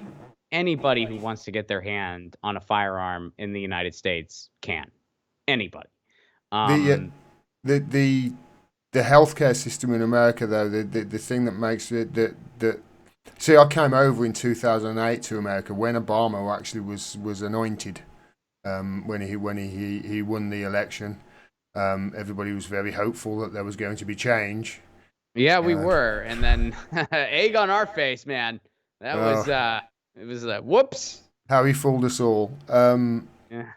anybody who wants to get their hand on a firearm in the United States can. Anybody. The Um, the the the healthcare system in America, though, the thing that makes it that see, I came over in 2008 to America when Obama actually was anointed. When he won the election, everybody was very hopeful that there was going to be change. yeah, we Uh, were, and then egg on our face, man. That uh, was it was whoops. how he fooled us all. Yeah,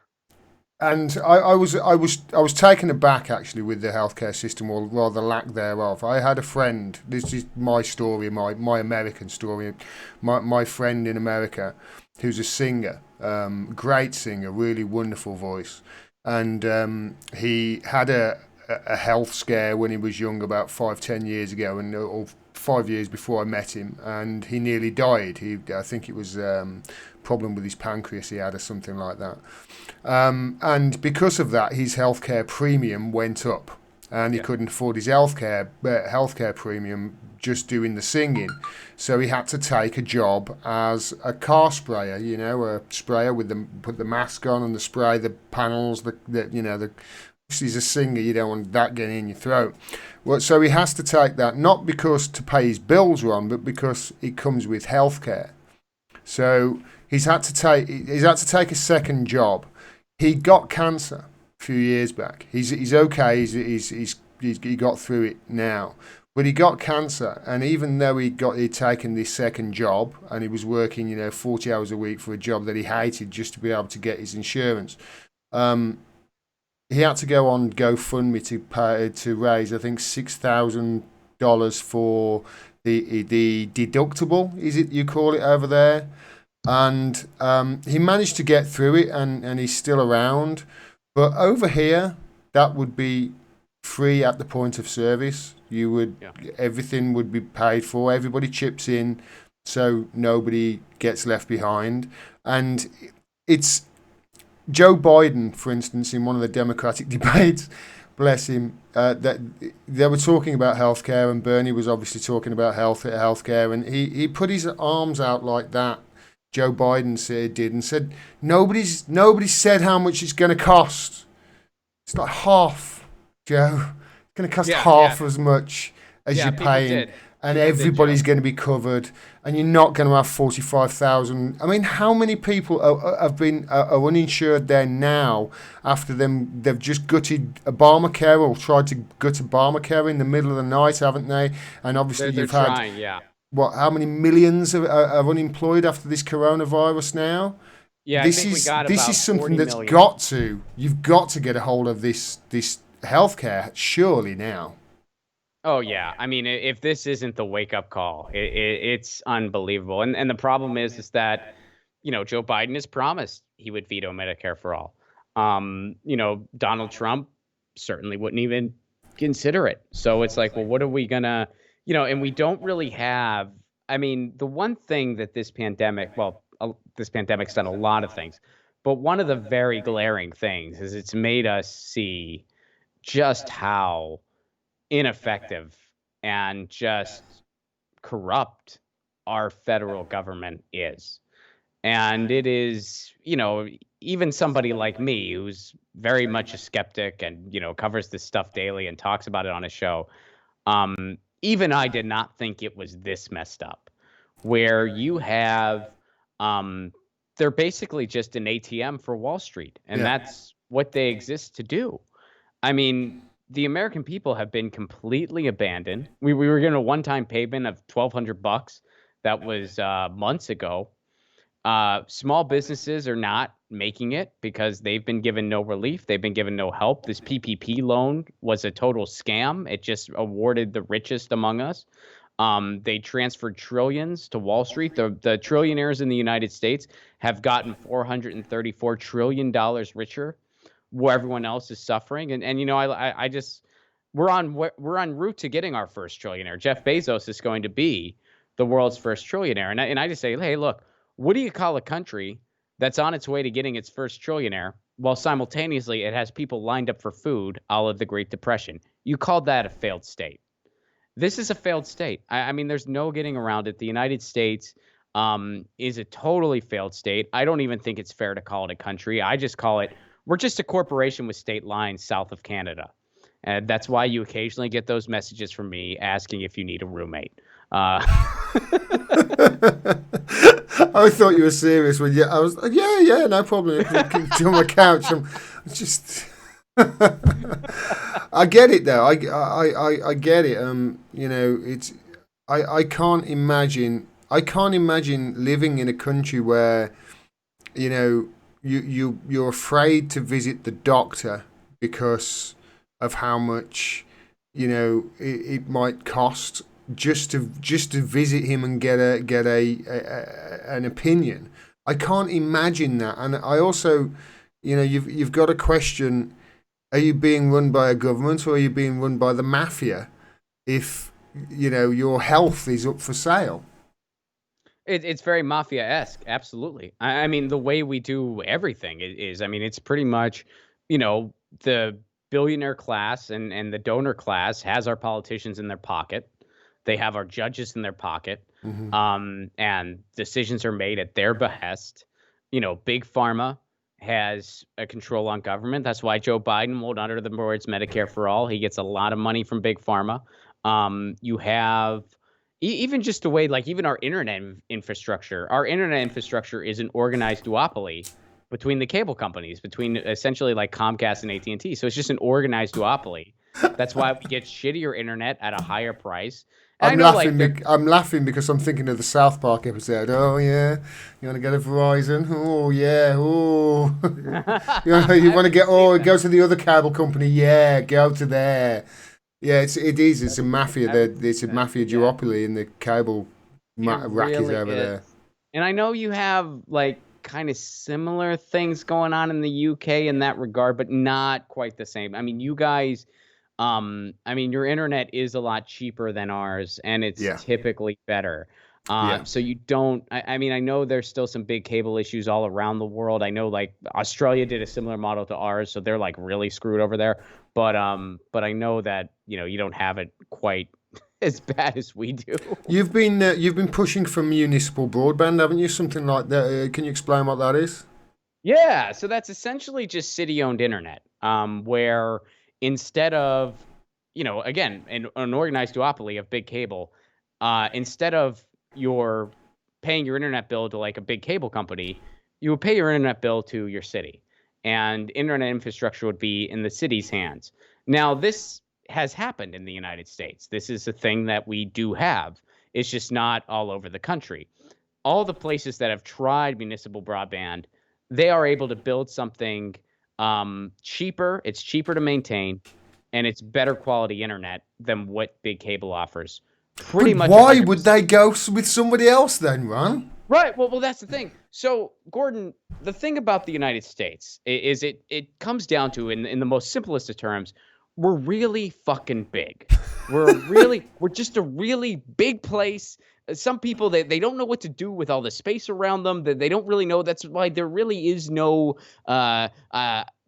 And I was taken aback actually with the healthcare system, or rather lack thereof. I had a friend. This is my story, my American story. My friend in America, who's a singer, great singer, really wonderful voice, and he had a health scare when he was young, about 5-10 years ago, and or 5 years before I met him, and he nearly died. I think it was problem with his pancreas he had, or something like that. And because of that, his healthcare premium went up, and he yeah. couldn't afford his healthcare premium just doing the singing. So he had to take a job as a car sprayer, a sprayer with the put the mask on and the spray the panels. The he's a singer, you don't want that getting in your throat. Well, so he has to take that not because to pay his bills are on, but because it comes with healthcare. So he's had to take a second job. He got cancer a few years back. He's okay. He got through it now. But he got cancer, and even though he'd taken this second job, and he was working 40 hours a week for a job that he hated just to be able to get his insurance, um, he had to go on GoFundMe to raise, I think, $6,000 for the deductible. Is it you call it over there? And he managed to get through it, and he's still around. But over here, that would be free at the point of service. Yeah. Everything would be paid for. Everybody chips in, so nobody gets left behind. And it's Joe Biden, for instance, in one of the Democratic debates. Bless him. That they were talking about healthcare, and Bernie was obviously talking about healthcare, and he put his arms out like that. Joe Biden did, and said nobody said how much it's going to cost. It's like half, Joe. It's going to cost Yeah, yeah, half as much as yeah. you're People paying, did. and People did, Joe. everybody's going to be covered, and you're not going to have 45,000. I mean, how many people are uninsured there now after they've just gutted Obamacare, or tried to gut Obamacare in the middle of the night, haven't they? And obviously They're you've had trying. Yeah, how many millions are unemployed after this coronavirus now? yeah. I This think we is got this is about something 40 that's million. you've got to get a hold of this healthcare surely now. Oh yeah, I mean, if this isn't the wake up call, it's unbelievable. And the problem is that Joe Biden has promised he would veto Medicare for all. Donald Trump certainly wouldn't even consider it. So it's like, well, what are we gonna, And we don't really have. I mean, the one thing that this pandemic's done a lot of things, but one of the very glaring things is it's made us see just how ineffective and just corrupt our federal government is. And it is, even somebody like me who's very much a skeptic and, covers this stuff daily and talks about it on his show, even I did not think it was this messed up, where you have, um, they're basically just an ATM for Wall Street, and Yeah. that's what they exist to do. I mean, the American people have been completely abandoned. We were given a one-time payment of $1,200. That was months ago. Small businesses are not making it because they've been given no relief. They've been given no help. This PPP loan was a total scam. It just awarded the richest among us. They transferred trillions to Wall Street. The trillionaires in the United States have gotten $434 trillion richer, where everyone else is suffering. And I just we're on route to getting our first trillionaire. Jeff Bezos is going to be the world's first trillionaire. And I just say, hey, look, what do you call a country that's on its way to getting its first trillionaire while simultaneously it has people lined up for food, a la the Great Depression? You called that a failed state. This is a failed state. I mean, there's no getting around it. The United States is a totally failed state. I don't even think it's fair to call it a country. I just call it, we're just a corporation with state lines south of Canada. And that's why you occasionally get those messages from me asking if you need a roommate. I thought you were serious when I was yeah, no problem. On my couch. I'm just. I get it though. I get it. It's I can't imagine. I can't imagine living in a country where, you're afraid to visit the doctor because of how much, it might cost just to visit him and get an opinion. I can't imagine that, and I also, you've got to question: are you being run by a government or are you being run by the mafia? If your health is up for sale. It's very mafia-esque, absolutely. I mean, the way we do everything is, I mean, it's pretty much, the billionaire class and the donor class has our politicians in their pocket. They have our judges in their pocket, Mm-hmm. and decisions are made at their behest. Big pharma has a control on government. That's why Joe Biden won't utter the words Medicare for all. He gets a lot of money from big pharma. You have even just the way, like, even our internet infrastructure. Our internet infrastructure is an organized duopoly between the cable companies, between essentially like Comcast and AT&T. So it's just an organized duopoly. That's why we get shittier internet at a higher price. And I I'm know, like, laughing. they're I'm laughing because I'm thinking of the South Park episode. Oh yeah, you want to get a Verizon? Oh yeah. Oh, you I want to haven't get? seen Oh, that. go to the other cable company. Yeah, go to there. Yeah, it is. It's a mafia. I haven't It's a seen that. mafia Yeah, duopoly in the cable it rackies really over is. there. And I know you have like kind of similar things going on in the UK in that regard, but not quite the same. I mean, you guys, I mean, your internet is a lot cheaper than ours, and it's Yeah, typically better. yeah, So you don't. I mean, I know there's still some big cable issues all around the world. I know like Australia did a similar model to ours, so they're like really screwed over there. But I know that you don't have it quite as bad as we do. you've been pushing for municipal broadband, haven't you? Something like that. Can you explain what that is? Yeah, so that's essentially just city-owned internet, where instead of, again, an organized duopoly of big cable, instead of your paying your internet bill to like a big cable company, you would pay your internet bill to your city, and internet infrastructure would be in the city's hands. Now, this has happened in the United States. This is a thing that we do have. It's just not all over the country. All the places that have tried municipal broadband, they are able to build something cheaper. It's cheaper to maintain, and it's better quality internet than what big cable offers. Pretty But much why would 100%. they go with somebody else then, Ron? Right. Well, that's the thing. So, Gordon, the thing about the United States is it comes down to, in the most simplest of terms, we're really fucking big. We're just a really big place. Some people, they don't know what to do with all the space around them. They don't really know. That's why there really is no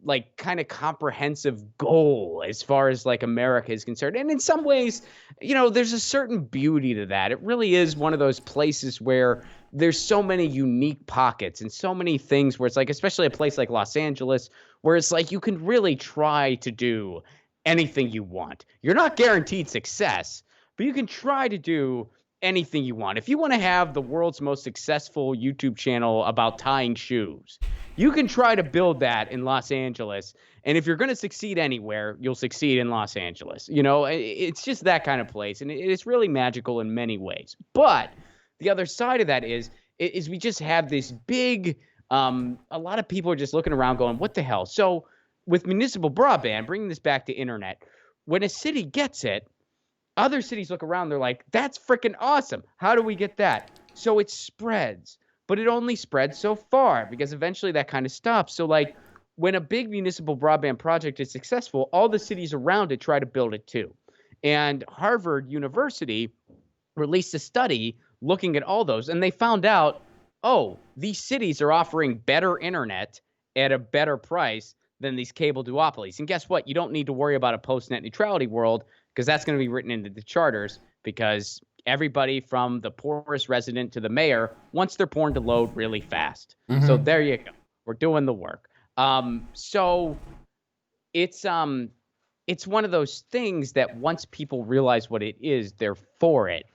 like kind of comprehensive goal as far as like America is concerned. And in some ways, there's a certain beauty to that. It really is one of those places where there's so many unique pockets and so many things where it's like, especially a place like Los Angeles, where it's like you can really try to do anything you want. You're not guaranteed success, but you can try to do anything you want. If you want to have the world's most successful YouTube channel about tying shoes, you can try to build that in Los Angeles. And if you're going to succeed anywhere, you'll succeed in Los Angeles. You know, it's just that kind of place. And it's really magical in many ways. But the other side of that is we just have this big, a lot of people are just looking around going, what the hell? So with municipal broadband, bringing this back to internet, when a city gets it, other cities look around, they're like, that's freaking awesome. How do we get that? So it spreads, but it only spreads so far because eventually that kind of stops. So like when a big municipal broadband project is successful, all the cities around it try to build it too. And Harvard University released a study looking at all those, and they found out, oh, these cities are offering better internet at a better price than these cable duopolies. And guess what? You don't need to worry about a post-net neutrality world because that's going to be written into the charters because everybody from the poorest resident to the mayor wants their porn to load really fast. So Mm-hmm. there you go. We're doing the work. So it's it's one of those things that once people realize what it is, they're for it.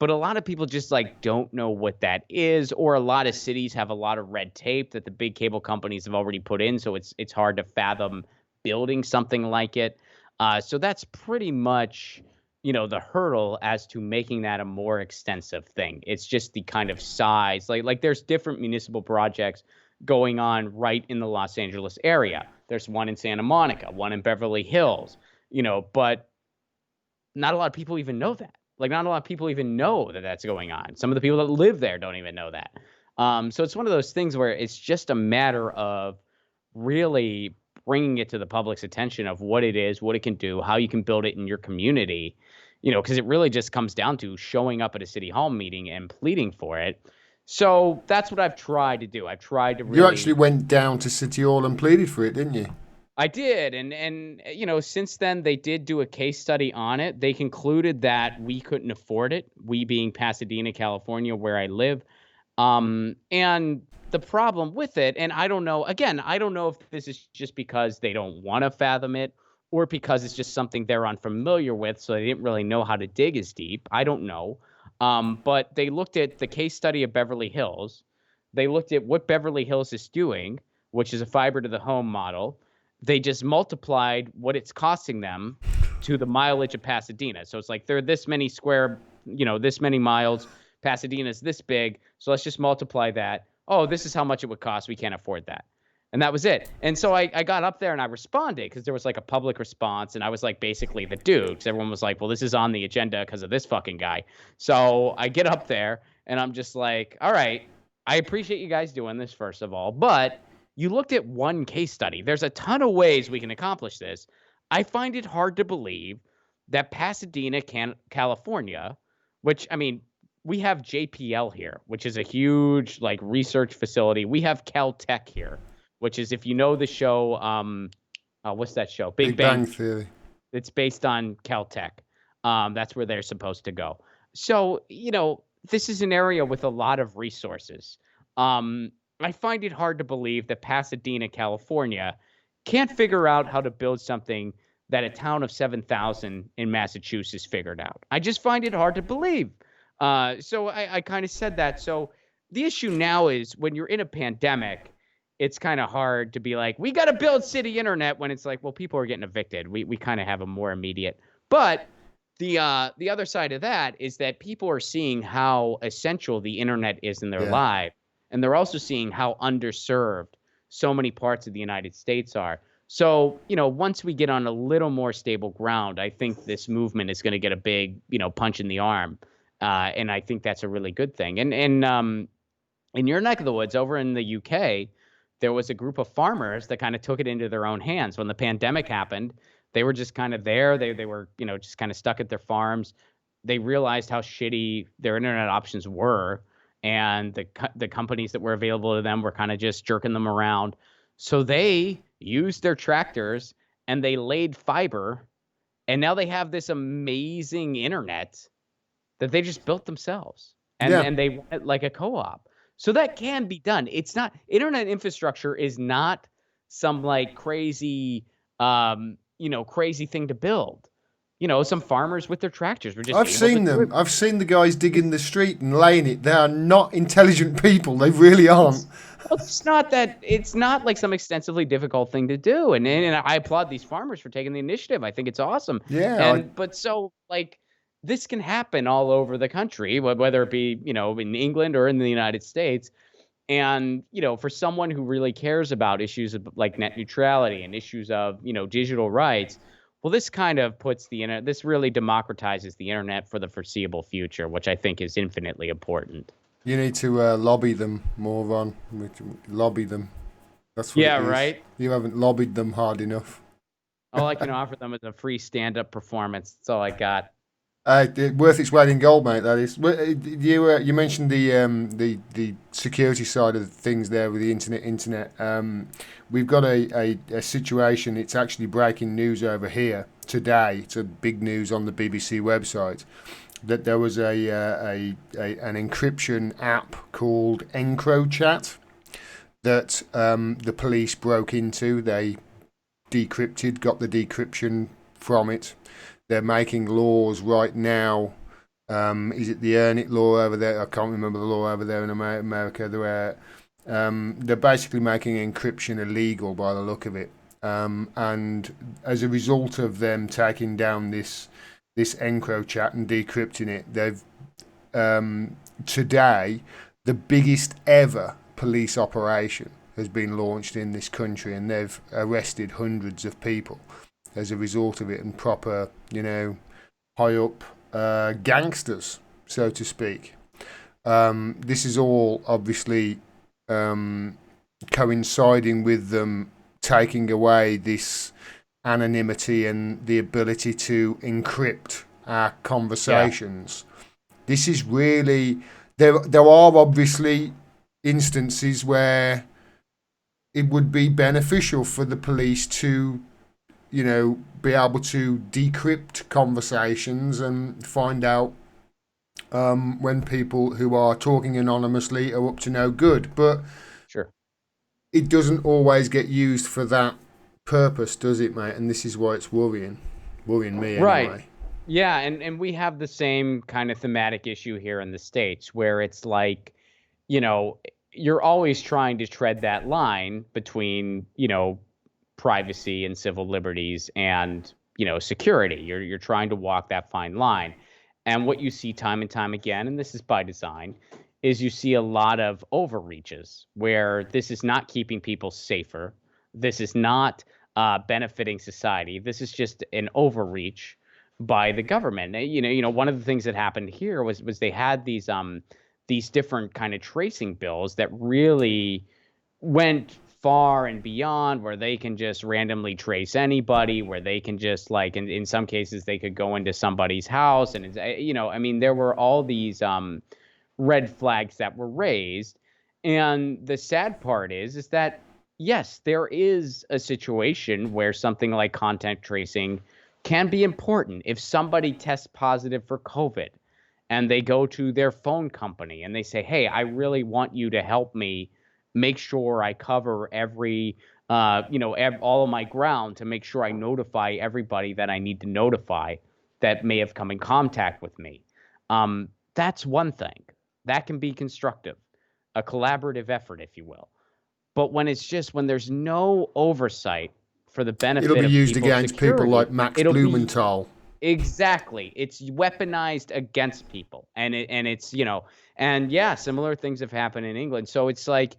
But a lot of people just like don't know what that is, or a lot of cities have a lot of red tape that the big cable companies have already put in, so it's hard to fathom building something like it. So that's pretty much, you know, the hurdle as to making that a more extensive thing. It's just the kind of size. Like there's different municipal projects going on right in the Los Angeles area. There's one in Santa Monica, one in Beverly Hills, you know, but not a lot of people even know that. Like, not a lot of people even know that that's going on. Some of the people that live there don't even know that. So it's one of those things where it's just a matter of really bringing it to the public's attention of what it is, what it can do, how you can build it in your community, you know, because it really just comes down to showing up at a city hall meeting and pleading for it. So that's what I've tried to do. I've tried to You actually really. went down to City Hall and pleaded for it, didn't you? I did, and you know, since then they did do a case study on it. They concluded that we couldn't afford it, we being Pasadena, California, where I live. And the problem with it, and I don't know, again, I don't know if this is just because they don't want to fathom it or because it's just something they're unfamiliar with, so they didn't really know how to dig as deep. I don't know. But they looked at the case study of Beverly Hills. They looked at what Beverly Hills is doing, which is a fiber to the home model. They just multiplied what it's costing them to the mileage of Pasadena. So it's like they're this many square, you know, this many miles. Pasadena's this big. So let's just multiply that. Oh, this is how much it would cost. We can't afford that. And that was it. And so I got up there and I responded because there was like a public response. And I was like basically the dude because everyone was like, well, this is on the agenda because of this fucking guy. So I get up there and I'm just like, all right, I appreciate you guys doing this, first of all. But you looked at one case study. There's a ton of ways we can accomplish this. I find it hard to believe that Pasadena, California, which, I mean, we have JPL here, which is a huge like research facility. We have Caltech here, which is, if you know the show, what's that show? Big Big Bang. Bang Theory. It's based on Caltech. That's where they're supposed to go. So, you know, this is an area with a lot of resources. I find it hard to believe that Pasadena, California, can't figure out how to build something that a town of 7,000 in Massachusetts figured out. I just find it hard to believe. So I kind of said that. So the issue now is when you're in a pandemic, it's kind of hard to be like, we got to build city internet when it's like, well, people are getting evicted. We kind of have a more immediate. But the other side of that is that people are seeing how essential the internet is in their Yeah. life, and they're also seeing how underserved so many parts of the United States are. So, you know, once we get on a little more stable ground, I think this movement is going to get a big, you know, punch in the arm, and I think that's a really good thing. And in your neck of the woods, over in the UK, there was a group of farmers that kind of took it into their own hands when the pandemic happened. They were just kind of there. They were, you know, just kind of stuck at their farms. They realized how shitty their internet options were, and the companies that were available to them were kind of just jerking them around. So they used their tractors and they laid fiber, and now they have this amazing internet that they just built themselves. and Yeah, and they run it like a co-op. So that can be done. It's not internet infrastructure is not some like crazy crazy thing to build. Some farmers with their tractors were just I've able to seen do them. it. I've seen the guys digging the street and laying it. They are not intelligent people. They really aren't. Well, it's not like some extensively difficult thing to do. And I applaud these farmers for taking the initiative. I think it's awesome. Yeah, And but so like this can happen all over the country, whether it be, in England or in the United States. And, for someone who really cares about issues of like net neutrality and issues of, digital rights, well, this kind of puts the internet, this really democratizes the internet for the foreseeable future, which I think is infinitely important. you need to lobby them more, Ron. Lobby them. That's what it Yeah, is. right. You haven't lobbied them hard enough. All I can offer them is a free stand-up performance. That's all I got. Worth its weight in gold, mate. That is. You mentioned the security side of things there with the internet. We've got a situation. It's actually breaking news over here today. It's a big news on the BBC website that there was an encryption app called EncroChat that the police broke into. They decrypted, got the decryption from it. They're making laws right now. Is it the Earn It law over there? I can't remember the law over there in America. They're basically making encryption illegal by the look of it. And as a result of them taking down this EncroChat and decrypting it, they've today the biggest ever police operation has been launched in this country, and they've arrested hundreds of people as a result of it, and proper, high up gangsters, so to speak. This is all obviously coinciding with them taking away this anonymity and the ability to encrypt our Yeah. conversations. This is really there are obviously instances where it would be beneficial for the police to be able to decrypt conversations and find out when people who are talking anonymously are up to no good. But Sure. it doesn't always get used for that purpose, does it, mate? And this is why it's worrying me Right. anyway. Yeah, and we have the same kind of thematic issue here in the States where it's like, you know, you're always trying to tread that line between, privacy and civil liberties and, security. You're trying to walk that fine line. And what you see time and time again, and this is by design, is you see a lot of overreaches where this is not keeping people safer. This is not benefiting society. This is just an overreach by the government. One of the things that happened here was they had these different kind of tracing bills that really went far and beyond, where they can just randomly trace anybody, where they can just like in some cases they could go into somebody's house, and I mean there were all these red flags that were raised. And the sad part is that yes, there is a situation where something like contact tracing can be important. If somebody tests positive for COVID and they go to their phone company and they say, "Hey, I really want you to help me make sure I cover every all of my ground to make sure I notify everybody that I need to notify that may have come in contact with me." That's one thing that can be constructive, a collaborative effort, if you will. But when there's no oversight for the It'll benefit be of used people's against people like security, Max it'll be Blumenthal. exactly. It's weaponized against people. And yeah, similar things have happened in England. So it's like,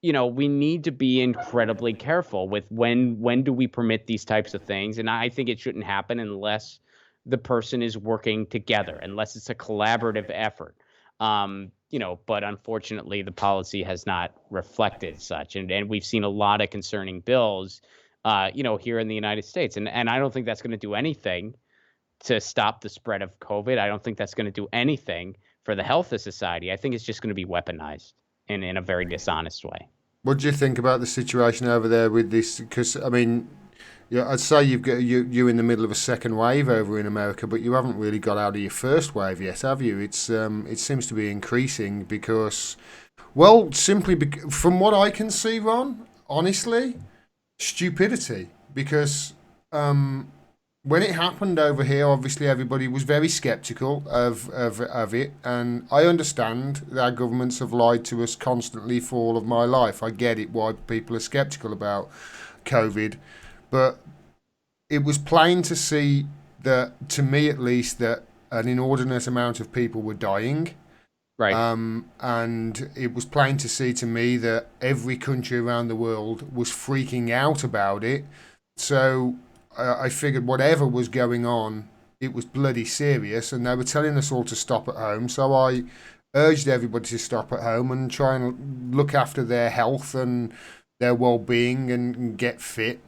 we need to be incredibly careful with when do we permit these types of things. And I think it shouldn't happen unless the person is working together, unless it's a collaborative effort. But unfortunately the policy has not reflected such. And we've seen a lot of concerning bills here in the United States. And I don't think that's going to do anything to stop the spread of COVID. I don't think that's going to do anything for the health of society. I think it's just going to be weaponized in a very dishonest way. What do you think about the situation over there with this? Because I mean, Yeah, I'd say you're in the middle of a second wave over in America, but you haven't really got out of your first wave yet, have you? It seems to be increasing because, well, from what I can see, Ron, honestly, stupidity. Because um, when it happened over here, obviously everybody was very skeptical of it, and I understand that our governments have lied to us constantly for all of my life. I get it why people are skeptical about COVID, but it was plain to see that, to me at least, that an inordinate amount of people were dying. Right. And it was plain to see to me that every country around the world was freaking out about it. So I figured whatever was going on, it was bloody serious, and they were telling us all to stop at home. So I urged everybody to stop at home and try and look after their health and their well-being and get fit.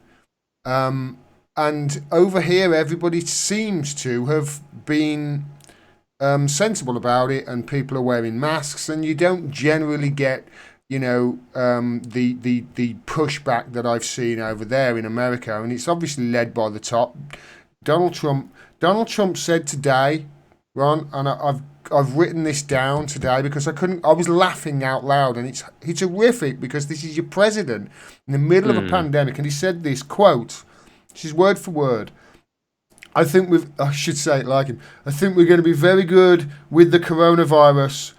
Um, and over here, everybody seems to have been sensible about it, and people are wearing masks, and you don't generally get, the pushback that I've seen over there in America, and it's obviously led by the top. Donald Trump. Donald Trump said today, Ron, and I've written this down today because I couldn't. I was laughing out loud, and it's horrific because this is your president in the middle of a Mm. pandemic, and he said this quote. This is word for word. I should say it like him. I think we're going to be very good with the coronavirus.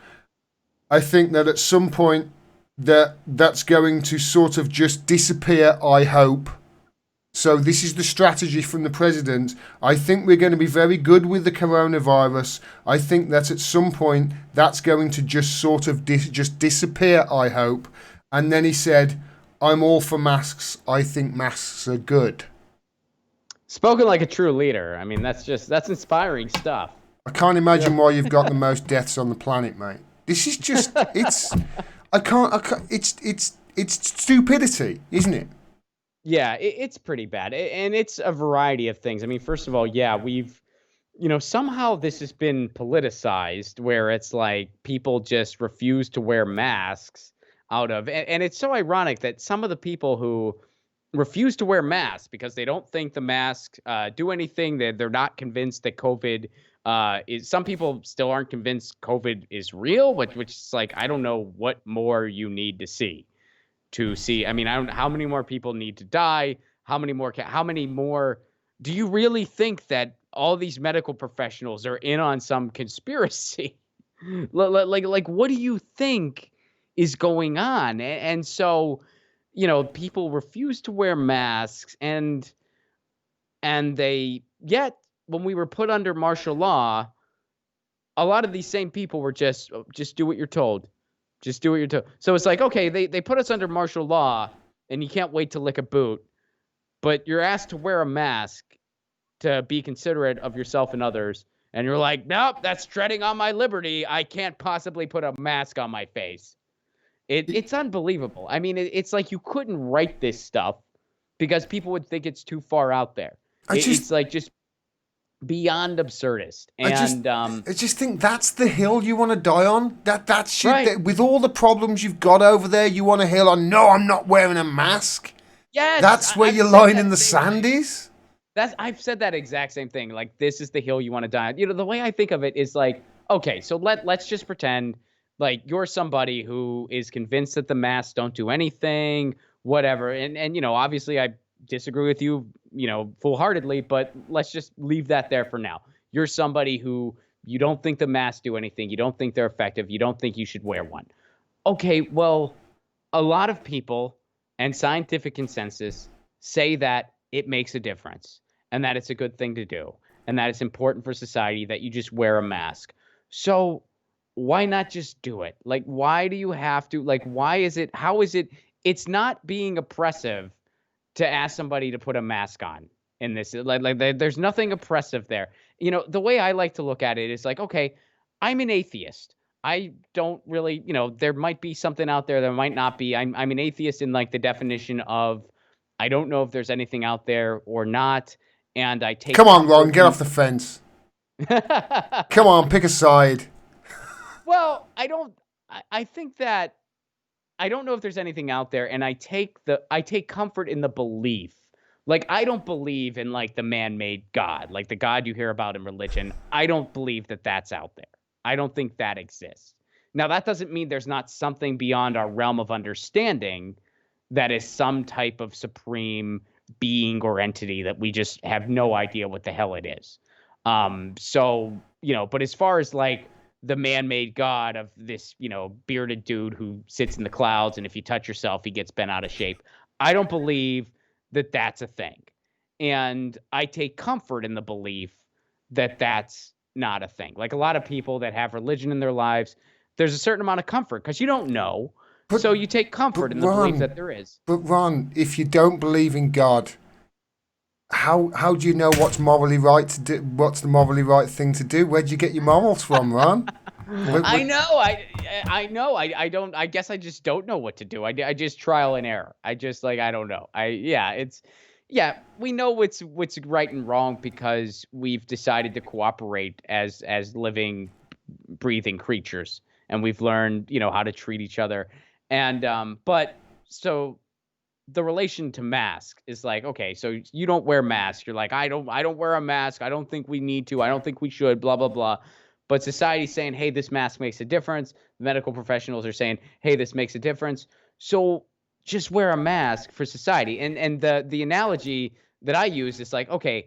I think that at some point that's going to sort of just disappear, I hope. So this is the strategy from the president. I think we're going to be very good with the coronavirus. I think that at some point that's going to just sort of just disappear, I hope. And then he said, I'm all for masks. I think masks are good. Spoken like a true leader. I mean, that's inspiring stuff. I can't Yeah. imagine why you've got the most deaths on the planet, mate. This is just I can't it's stupidity, isn't it? Yeah, it's pretty bad. And it's a variety of things. I mean, first of all, yeah, somehow this has been politicized where it's like people just refuse to wear masks and it's so ironic that some of the people who refuse to wear masks because they don't think the masks do anything. They're not convinced that COVID is. Some people still aren't convinced COVID is real, which is like I don't know what more you need to see. I mean, I don't. How many more people need to die? How many more? How many more? Do you really think that all these medical professionals are in on some conspiracy? Like, what do you think is going on? And so, people refuse to wear masks, and they yet when we were put under martial law, a lot of these same people were just do what you're told. Just do what you're told. So it's like, okay, they put us under martial law and you can't wait to lick a boot, but you're asked to wear a mask to be considerate of yourself and others. And you're like, nope, that's treading on my liberty. I can't possibly put a mask on my face. It's unbelievable. I mean, it's like you couldn't write this stuff because people would think it's too far out there. I just It's like just beyond absurdist. I just And I just think that's the hill you want to die on. That shit right. that with all the problems you've got over there, you want a hill on. No, I'm not wearing a mask. Yes, That's where I've your said line in that the same sand thing. is. I've said that exact same thing. Like this is the hill you want to die on. The way I think of it is like, okay, so let's just pretend like you're somebody who is convinced that the masks don't do anything, whatever. And obviously I disagree with you, full-heartedly, but let's just leave that there for now. You're somebody who you don't think the masks do anything, you don't think they're effective, you don't think you should wear one. Okay, well, a lot of people and scientific consensus say that it makes a difference and that it's a good thing to do and that it's important for society that you just wear a mask. So why not just do it? Like, why do you have to? Like, why is it? How is it? It's not being oppressive to ask somebody to put a mask on in this. There's nothing oppressive there. The way I like to look at it is like, okay, I'm an atheist. I don't really, there might be something out there, there might not be. I'm an atheist in like the definition of I don't know if there's anything out there or not, and I take Come on, Ron, comfort get in. off the fence. Come on, pick a side. Well, I don't. I think that I don't know if there's anything out there, and I take comfort in the belief Like, I don't believe in like the man-made God, like the God you hear about in religion. I don't believe that that's out there. I don't think that exists. Now, that doesn't mean there's not something beyond our realm of understanding that is some type of supreme being or entity that we just have no idea what the hell it is. So, but as far as like the man-made God of this, bearded dude who sits in the clouds, and if you touch yourself, he gets bent out of shape. I don't believe that that's a thing. And I take comfort in the belief that that's not a thing. Like a lot of people that have religion in their lives, there's a certain amount of comfort because you don't know. But So you take but comfort in the belief Ron, that there is. if you don't believe in God, how do you know what's morally right to do? What's the morally right thing to do? Where'd you get your morals from, Ron? I know. I know. I don't. I guess I just don't know what to do. I just trial and error. I just like I don't know. Yeah. Yeah. We know what's right and wrong because we've decided to cooperate as living, breathing creatures, and we've learned how to treat each other. And but so the relation to mask is like, okay, so you don't wear mask. You're like, I don't wear a mask. I don't think we need to. I don't think we should, blah, blah, blah. But society's saying, hey, this mask makes a difference. Medical professionals are saying, hey, this makes a difference. So just wear a mask for society. And the analogy that I use is like, okay,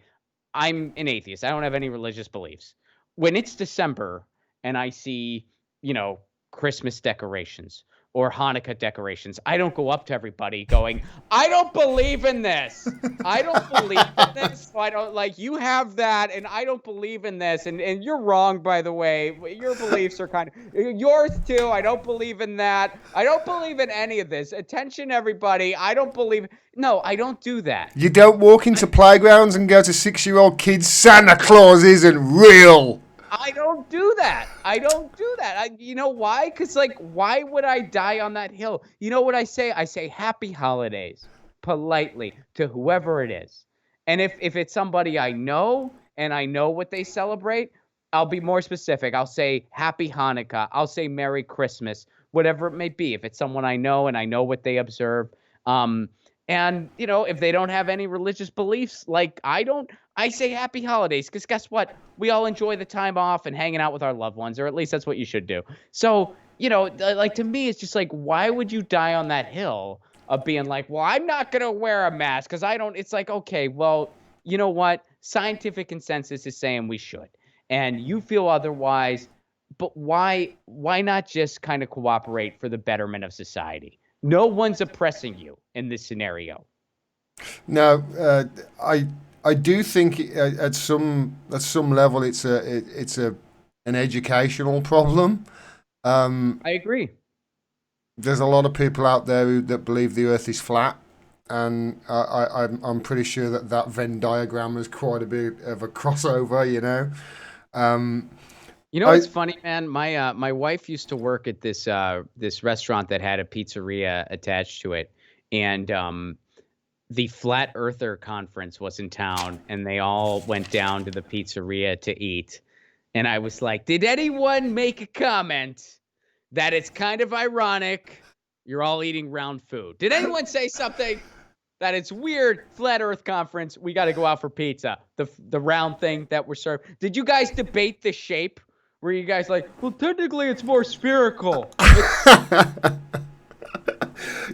I'm an atheist. I don't have any religious beliefs. When it's December and I see, you know, Christmas decorations or Hanukkah decorations, I don't go up to everybody going, I don't believe in this. I don't believe in this. So I don't like you have that, and I don't believe in this. And you're wrong, by the way. Your beliefs are kind of yours too. I don't believe in that. I don't believe in any of this. Attention, everybody. I don't believe. No, I don't do that. You don't walk into playgrounds and go to 6-year-old kids. Santa Claus isn't real. I don't do that. I don't do that. You know why? Because, like, why would I die on that hill? You know what I say? I say happy holidays politely to whoever it is. And if it's somebody I know and I know what they celebrate, I'll be more specific. I'll say happy Hanukkah. I'll say Merry Christmas, whatever it may be. If it's someone I know and I know what they observe. And, if they don't have any religious beliefs, like I don't, I say happy holidays because guess what? We all enjoy the time off and hanging out with our loved ones, or at least that's what you should do. So, like to me, it's just like, why would you die on that hill of being like, well, I'm not going to wear a mask because I don't, it's like, okay, well, you know what? Scientific consensus is saying we should, and you feel otherwise, but why not just kind of cooperate for the betterment of society? No one's oppressing you in this scenario. No, I do think at some level it's an educational problem. Um, I agree. there's a lot of people out there that believe the Earth is flat, and I'm pretty sure that Venn diagram is quite a bit of a crossover. Um, You know I what's funny, man? My wife used to work at this restaurant that had a pizzeria attached to it, and the Flat Earther conference was in town, and they all went down to the pizzeria to eat. And I was like, did anyone make a comment that it's kind of ironic you're all eating round food? Did anyone say something that it's weird? Flat Earth conference, we got to go out for pizza. The round thing that we're served. Did you guys debate the shape? Were you guys like, well, technically it's more spherical?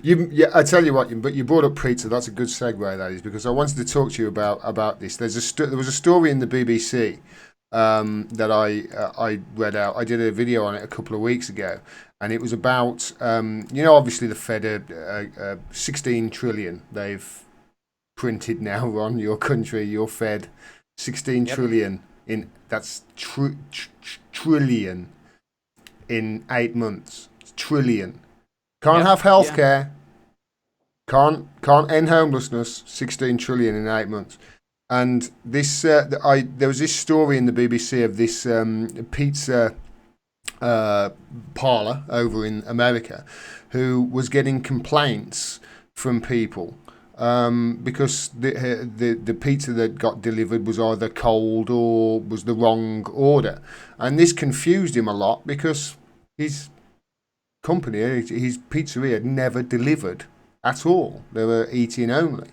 yeah, I tell you what, but you brought up pizza. That's a good segue, that is, because I wanted to talk to you about this. There was a story in the BBC that I read out. I did a video on it a couple of weeks ago, and it was about obviously the Fed 16 trillion they've printed now on your country, your Fed 16 Yep. trillion in that's trillion in 8 months. Trillion. Can't Yep. have Yeah. healthcare. Can't end homelessness. 16 trillion in 8 months. And there was this story in the BBC of this pizza uh, parlor over in America, who was getting complaints from people because the pizza that got delivered was either cold or was the wrong order, and this confused him a lot because his company, his pizzeria, never delivered at all. They were eating only.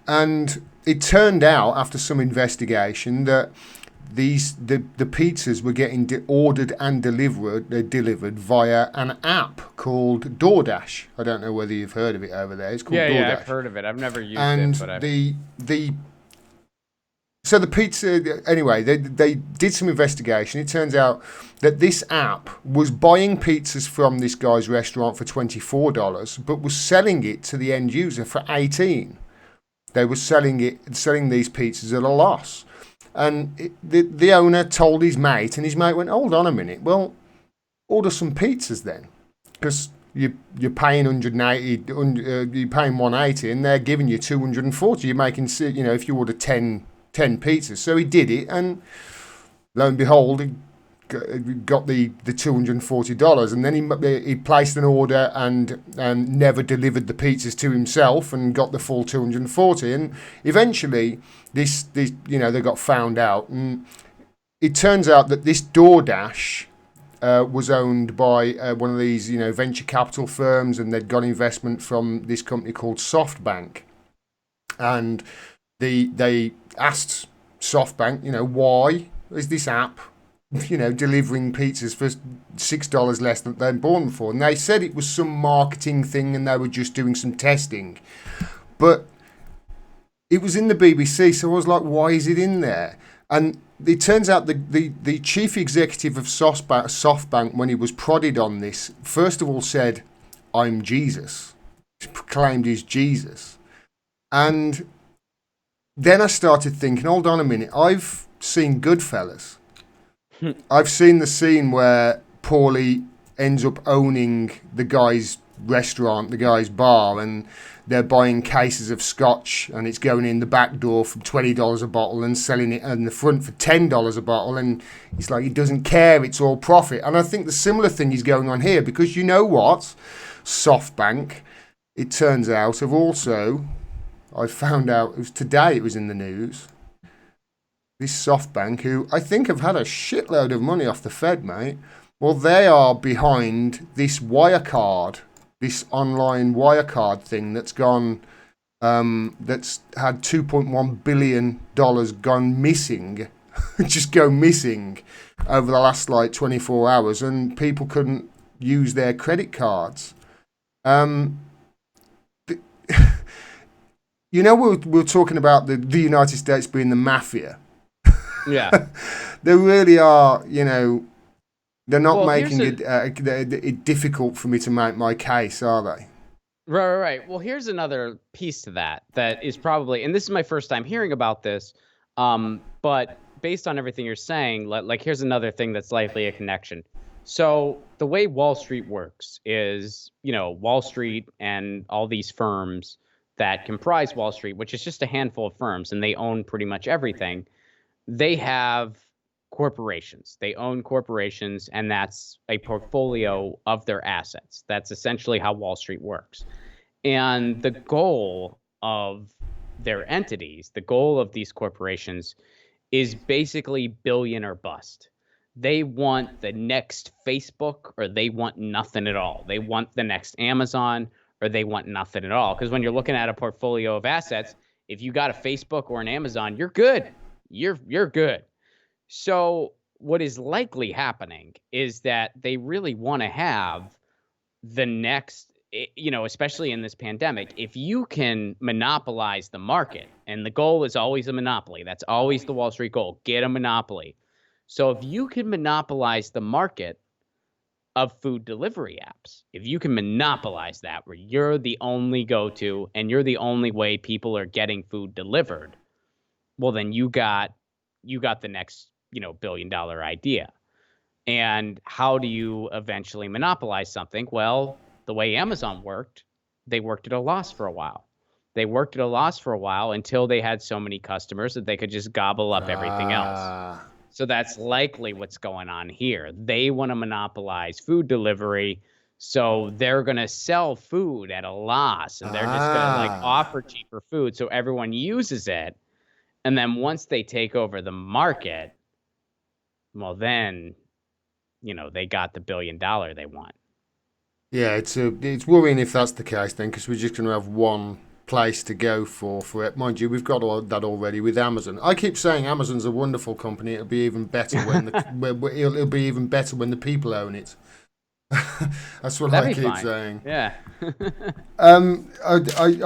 And it turned out after some investigation that the pizzas were getting ordered and delivered via an app called DoorDash. I don't know whether you've heard of it over there. It's called Yeah, I've DoorDash. heard of it. I've never used it, And but I've the so the pizza, anyway, they did some investigation. It turns out that this app was buying pizzas from this guy's restaurant for $24, but was selling it to the end user for 18. They were selling these pizzas at a loss. And the owner told his mate, and his mate went, "Hold on a minute. Well, order some pizzas then, because you're paying 180, you're paying 180, and they're giving you 240. You're making, if you order 10 pizzas." So he did it, and lo and behold, he got the $240, and then he placed an order and never delivered the pizzas to himself and got the full 240. And eventually, this they got found out, and it turns out that this DoorDash was owned by one of these venture capital firms, and they'd got investment from this company called SoftBank, and they asked SoftBank, why is this app, delivering pizzas for $6 less than they'd bought for? And they said it was some marketing thing, and they were just doing some testing. But it was in the BBC, so I was like, why is it in there? And it turns out the chief executive of SoftBank, when he was prodded on this, first of all said, "I'm Jesus." He proclaimed he's Jesus. And then I started thinking, hold on a minute, I've seen Goodfellas. I've seen the scene where Paulie ends up owning the guy's restaurant, the guy's bar, and they're buying cases of scotch, and it's going in the back door for $20 a bottle and selling it in the front for $10 a bottle, and it's like he doesn't care, it's all profit. And I think the similar thing is going on here, because you know what? SoftBank, it turns out, have also, I found out, it was today, it was in the news, this SoftBank, who I think have had a shitload of money off the Fed, mate. Well, they are behind this Wirecard, this online Wirecard thing that's gone, that's had $2.1 billion gone missing, just go missing over the last 24 hours, and people couldn't use their credit cards. Um, we're talking about the United States being the mafia. yeah. They really are, they're not Well, making it difficult for me to make my case, are they? Right. Well, here's another piece to that is probably, and this is my first time hearing about this, but based on everything you're saying, like here's another thing that's likely a connection. So the way Wall Street works is, Wall Street and all these firms that comprise Wall Street, which is just a handful of firms, and they own pretty much everything. They have corporations. They own corporations, and that's a portfolio of their assets. That's essentially how Wall Street works. And the goal of their entities, the goal of these corporations is basically billion or bust. They want the next Facebook, or they want nothing at all. They want the next Amazon, or they want nothing at all. Because when you're looking at a portfolio of assets, if you got a Facebook or an Amazon, you're good. You're good. So what is likely happening is that they really want to have the next, especially in this pandemic, if you can monopolize the market, and the goal is always a monopoly. That's always the Wall Street goal, get a monopoly. So if you can monopolize the market of food delivery apps, if you can monopolize that, where you're the only go-to and you're the only way people are getting food delivered, well, then you got the next, billion-dollar idea. And how do you eventually monopolize something? Well, the way Amazon worked, they worked at a loss for a while. They worked at a loss for a while until they had so many customers that they could just gobble up everything else. Ah, So that's likely what's going on here. They want to monopolize food delivery, so they're going to sell food at a loss, and they're just going to offer cheaper food so everyone uses it. And then once they take over the market, well, then, they got the $1 billion they want. yeah. It's worrying if that's the case then, because we're just going to have one. place to go for it. Mind you, we've got all that already with Amazon. I keep saying Amazon's a wonderful company. It'll be even better when it'll be even better when the people own it. That's what That'd I be keep fine. saying. Yeah. I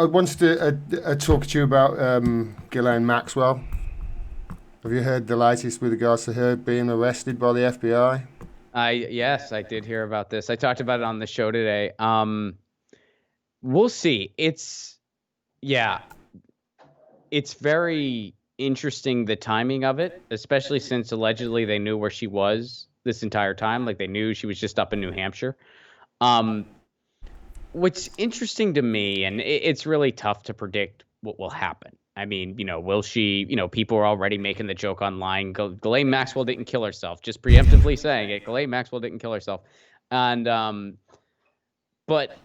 wanted to talk to you about Ghislaine Maxwell. Have you heard the latest with regards to her being arrested by the FBI? Yes, I did hear about this. I talked about it on the show today. We'll see. Yeah, it's very interesting the timing of it, especially since allegedly they knew where she was this entire time. Like they knew she was just up in New Hampshire. Um, what's interesting to me, and it's really tough to predict what will happen. I mean, will she, people are already making the joke online. Ghislaine Maxwell didn't kill herself, just preemptively saying it. Ghislaine Maxwell didn't kill herself. And, but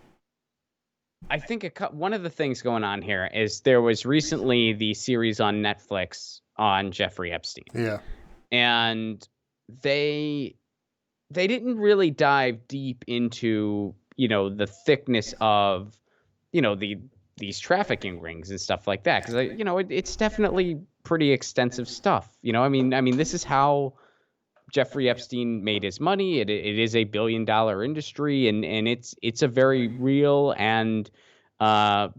I think one of the things going on here is there was recently the series on Netflix on Jeffrey Epstein. Yeah. And they didn't really dive deep into, the thickness of, these trafficking rings and stuff like that. Cause it's definitely pretty extensive stuff. I mean, this is how Jeffrey Epstein made his money. It is a $1 billion industry, and it's a very real and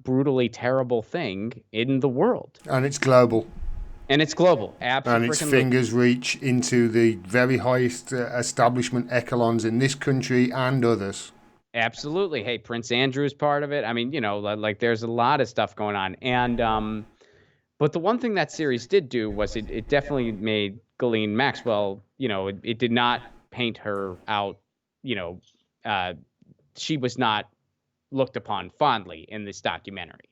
brutally terrible thing in the world. And it's global. And it's global. And its Absolutely. fingers reach into the very highest establishment echelons in this country and others. Absolutely. Hey, Prince Andrew's part of it. I mean, like there's a lot of stuff going on. And but the one thing that series did do was it definitely made Ghislaine Maxwell, it did not paint her out, you know, uh, she was not looked upon fondly in this documentary.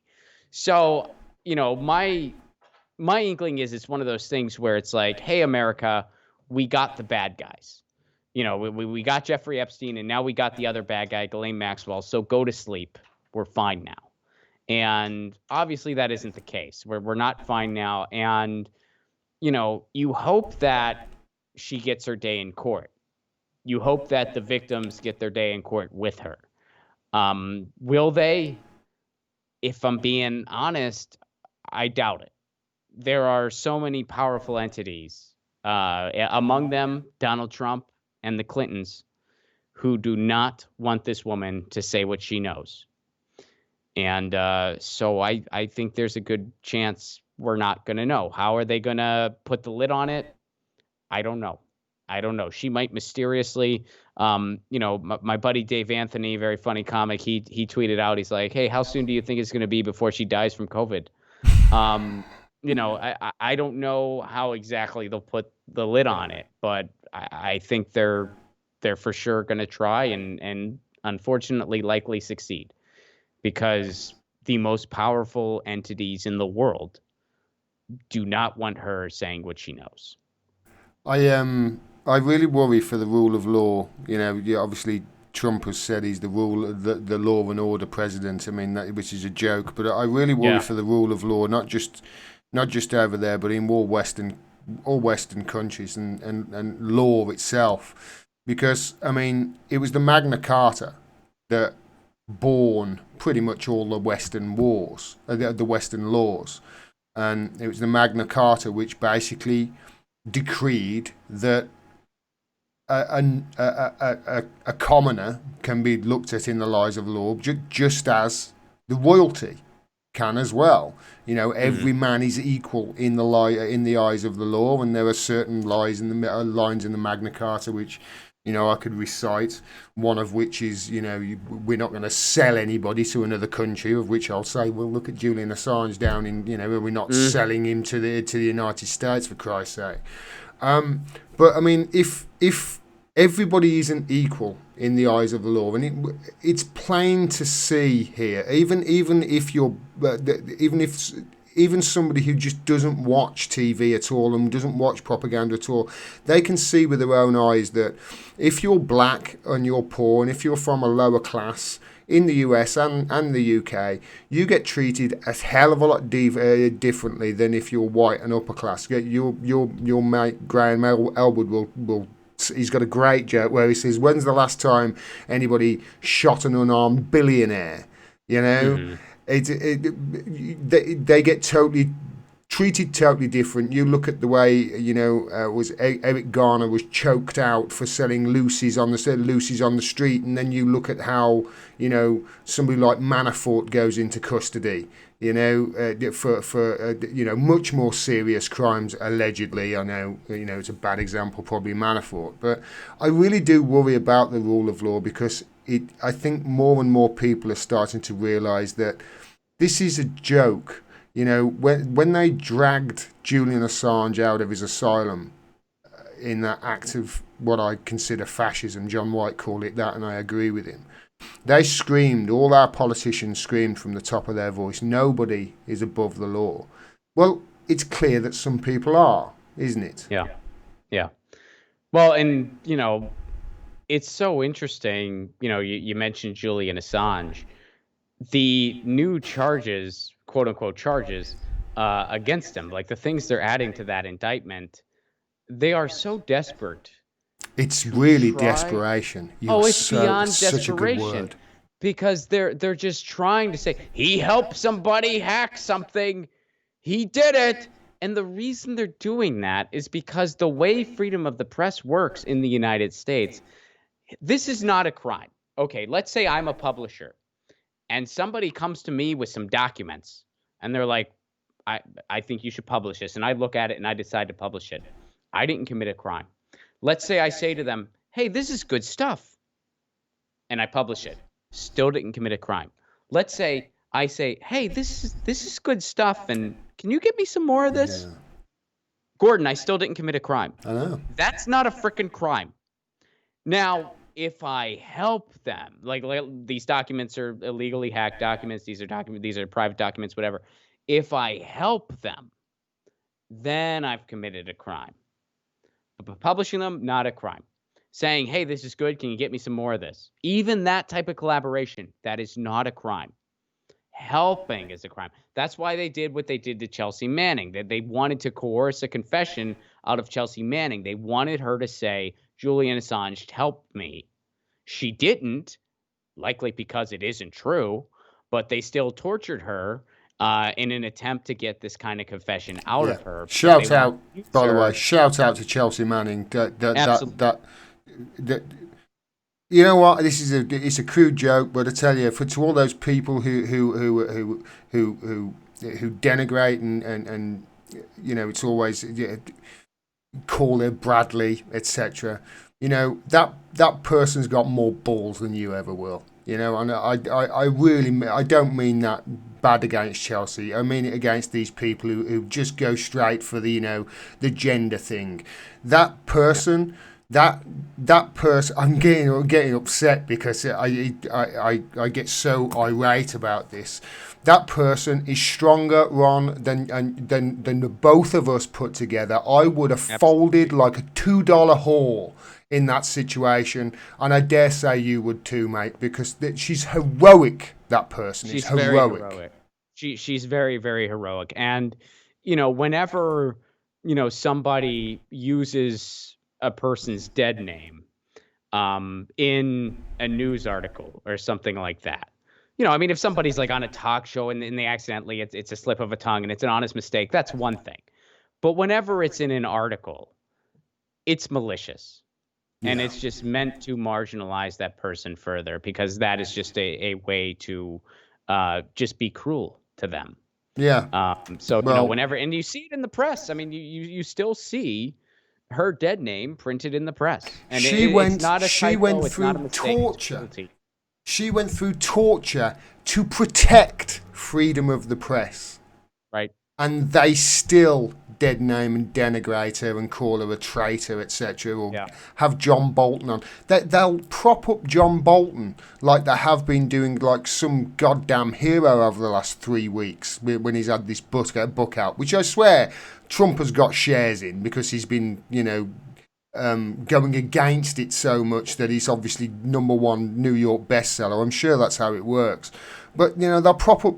So, my inkling is it's one of those things where it's like, hey, America, we got the bad guys. We got Jeffrey Epstein, and now we got the other bad guy, Ghislaine Maxwell. So go to sleep. We're fine now. And obviously that isn't the case. We're not fine now. And, you hope that she gets her day in court. You hope that the victims get their day in court with her. Will they? If I'm being honest, I doubt it. There are so many powerful entities, among them Donald Trump and the Clintons, who do not want this woman to say what she knows. And so I think there's a good chance we're not going to know. How are they going to put the lid on it? I don't know. She might mysteriously, my buddy Dave Anthony, very funny comic, he tweeted out, he's like, hey, how soon do you think it's going to be before she dies from COVID? I don't know how exactly they'll put the lid on it, but I think they're for sure going to try and unfortunately likely succeed, because the most powerful entities in the world do not want her saying what she knows. I really worry for the rule of law. Obviously Trump has said he's the law and order president. I mean, which is a joke, but I really worry for the rule of law, not just over there, but in all Western countries and law itself. Because I mean, it was the Magna Carta that born pretty much all the Western wars, the Western laws, and it was the Magna Carta which basically decreed that a commoner can be looked at in the eyes of the law, just as the royalty can as well. Every man is equal in the eyes of the law, and there are certain lines in the Magna Carta which I could recite. One of which is, we're not going to sell anybody to another country. Of which I'll say, well, look at Julian Assange down in, we're not selling him to the United States, for Christ's sake. But I mean, if everybody isn't equal in the eyes of the law, and it's plain to see here, even if somebody who just doesn't watch TV at all and doesn't watch propaganda at all, they can see with their own eyes that if you're black and you're poor, and if you're from a lower class in the US and the UK, you get treated a hell of a lot differently than if you're white and upper class. Your mate Graham Elwood will. He's got a great joke where he says, "When's the last time anybody shot an unarmed billionaire?" They get totally treated totally different. You look at the way was Eric Garner was choked out for selling Lucy's on the street, and then you look at how somebody like Manafort goes into custody. For much more serious crimes allegedly. I know it's a bad example, probably Manafort, but I really do worry about the rule of law because I think more and more people are starting to realise that this is a joke. When they dragged Julian Assange out of his asylum in that act of what I consider fascism, John White called it that, and I agree with him. They screamed, all our politicians screamed from the top of their voice, nobody is above the law. Well, it's clear that some people are, isn't it? Yeah. Yeah. Well, and, it's so interesting. You mentioned Julian Assange. The new charges, quote unquote charges, against him, like the things they're adding to that indictment, they are so desperate It's to really try. desperation. Oh, it's It's beyond such a good desperation word. because they're just trying to say he helped somebody hack something. He did it. And the reason they're doing that is because the way freedom of the press works in the United States, this is not a crime. Okay, let's say I'm a publisher and somebody comes to me with some documents and they're like, I, I think you should publish this. And I look at it and I decide to publish it. I didn't commit a crime. Let's say I say to them, hey, this is good stuff. And I publish it. Still didn't commit a crime. Let's say I say, hey, this is good stuff. And can you get me some more of this? Yeah, Gordon, I still didn't commit a crime. I know. That's not a freaking crime. Now, if I help them, like these documents are illegally hacked documents, these are private documents, whatever. If I help them, then I've committed a crime. But publishing them, not a crime. Saying, hey, this is good, can you get me some more of this? Even that type of collaboration, that is not a crime. Helping is a crime. That's why they did what they did to Chelsea Manning. They wanted to coerce a confession out of Chelsea Manning. They wanted her to say, Julian Assange helped me. She didn't, likely because it isn't true, but they still tortured her in an attempt to get this kind of confession out Yeah. of her because they Shout wanted out, to use by the way, her. shout out to Chelsea Manning. Absolutely. That you know what? It's a crude joke, but I tell you, to all those people who denigrate and it's always call her Bradley, etc. That person's got more balls than you ever will. And I really, I don't mean that bad against Chelsea. I mean it against these people who just go straight for the gender thing. That person, that person, I'm getting upset because I get so irate about this. That person is stronger, Ron, than the both of us put together. I would have folded Absolutely. like a $2 whore in that situation, and I dare say you would too, mate, because she's heroic. That person is She's very heroic. heroic. She's very, very heroic. And, whenever, somebody uses a person's dead name in a news article or something like that. I mean, if somebody's like on a talk show and they accidentally, it's a slip of a tongue and it's an honest mistake, that's one thing. But whenever it's in an article, it's malicious. And Yeah, it's just meant to marginalize that person further because that is just a way to just be cruel to them. yeah. So, Well, whenever, and you see it in the press. I mean, you still see her dead name printed in the press. And it's not a she went typo. It's not a through mistake. It's torture. cruelty. She went through torture to protect freedom of the press. Right. And they still dead name and denigrate her and call her a traitor, etc., or Yeah. have John Bolton on. They'll prop up John Bolton like they have been doing, like some goddamn hero over the last 3 weeks when he's had this book out, which I swear Trump has got shares in because he's been, going against it so much that he's obviously #1 New York bestseller. I'm sure that's how it works. But, they'll prop up.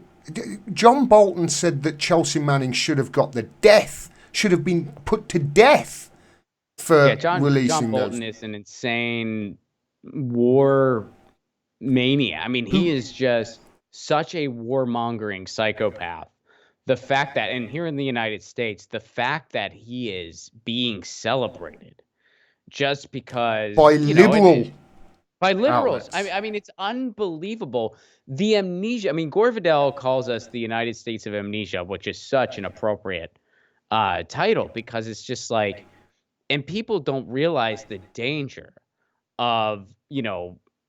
John Bolton said that Chelsea Manning should have got the death, should have been put to death Yeah. for John releasing those. Bolton is an insane war mania. I mean, he Who is just such a warmongering psychopath. The fact that, and here in the United States, the fact that he is being celebrated just By because, liberal by liberals. I, outlets. I mean, it's unbelievable. The amnesia. I mean, Gore Vidal calls us the United States of amnesia, which is such an appropriate title because it's just like, and people don't realize the danger of,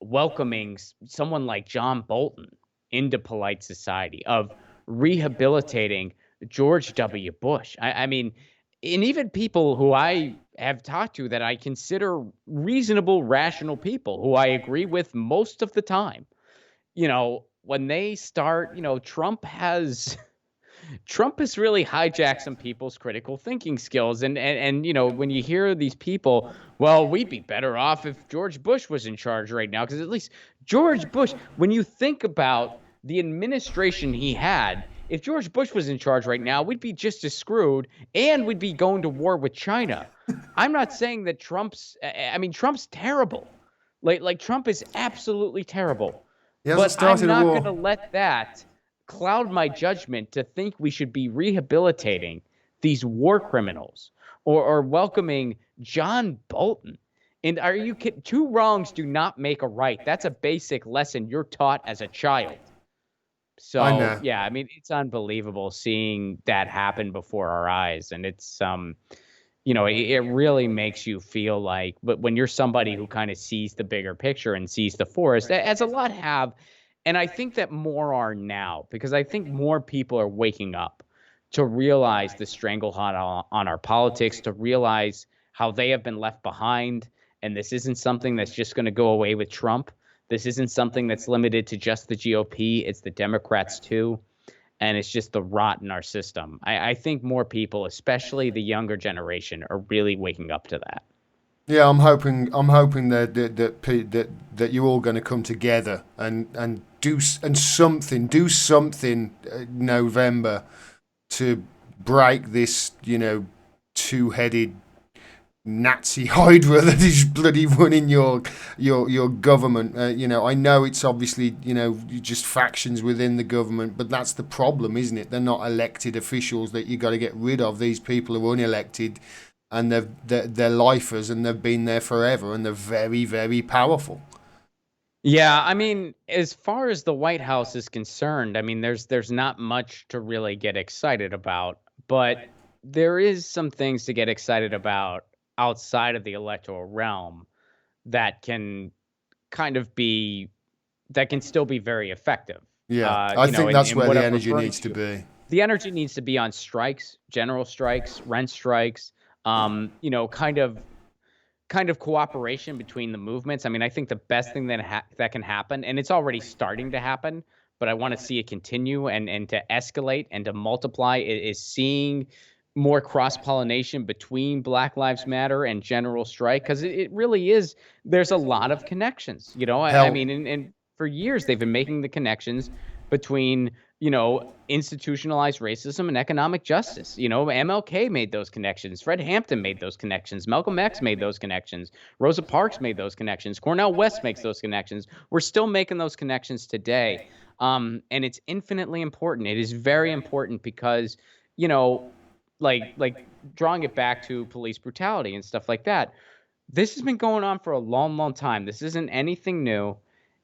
welcoming someone like John Bolton into polite society, of rehabilitating George W. Bush. I mean, and even people who I have talked to that I consider reasonable, rational people who I agree with most of the time, when they start, Trump has really hijacked some people's critical thinking skills. And when you hear these people, well, we'd be better off if George Bush was in charge right now, because at least George Bush, when you think about the administration he had, if George Bush was in charge right now, we'd be just as screwed, and we'd be going to war with China. I'm not saying that Trump's terrible. Like Trump is absolutely terrible. He hasn't But I'm started a not going war. to let that cloud my judgment to think we should be rehabilitating these war criminals, or welcoming John Bolton. And are you kidding? Two wrongs do not make a right. That's a basic lesson you're taught as a child. I So know. yeah, I mean, it's unbelievable seeing that happen before our eyes, and it's it really makes you feel like, but when you're somebody who kind of sees the bigger picture and sees the forest, as a lot have, and I think that more are now, because I think more people are waking up to realize the stranglehold on our politics, to realize how they have been left behind. And this isn't something that's just going to go away with Trump. This isn't something that's limited to just the GOP. It's the Democrats too, and it's just the rot in our system. I think more people, especially the younger generation, are really waking up to that. Yeah, I'm hoping that you're all going to come together and do something November to break this two-headed Nazi hydra that is bloody running your government. I know it's obviously just factions within the government, but that's the problem, isn't it? They're not elected officials that you got to get rid of. These people are unelected, and they're lifers, and they've been there forever, and they're very, very powerful. Yeah, I mean, as far as the White House is concerned, I mean, there's not much to really get excited about, but there is some things to get excited about outside of the electoral realm that can kind of be that can still be very effective. Yeah, I think that's In where what the I'm energy referring needs to to, be. the energy needs to be on strikes, general strikes, rent strikes, kind of cooperation between the movements. I mean, I think the best thing that can happen, and it's already starting to happen, but I want to see it continue and to escalate and to multiply, is seeing more cross pollination between Black Lives Matter and General Strike, because it really is. There's a lot of connections. I Hell, mean, and for years they've been making the connections between institutionalized racism and economic justice. MLK made those connections. Fred Hampton made those connections. Malcolm X made those connections. Rosa Parks made those connections. Cornel West makes those connections. We're still making those connections today. And it's infinitely important. It is very important because, you know, like drawing it back to police brutality and stuff like that. This has been going on for a long, long time. This isn't anything new.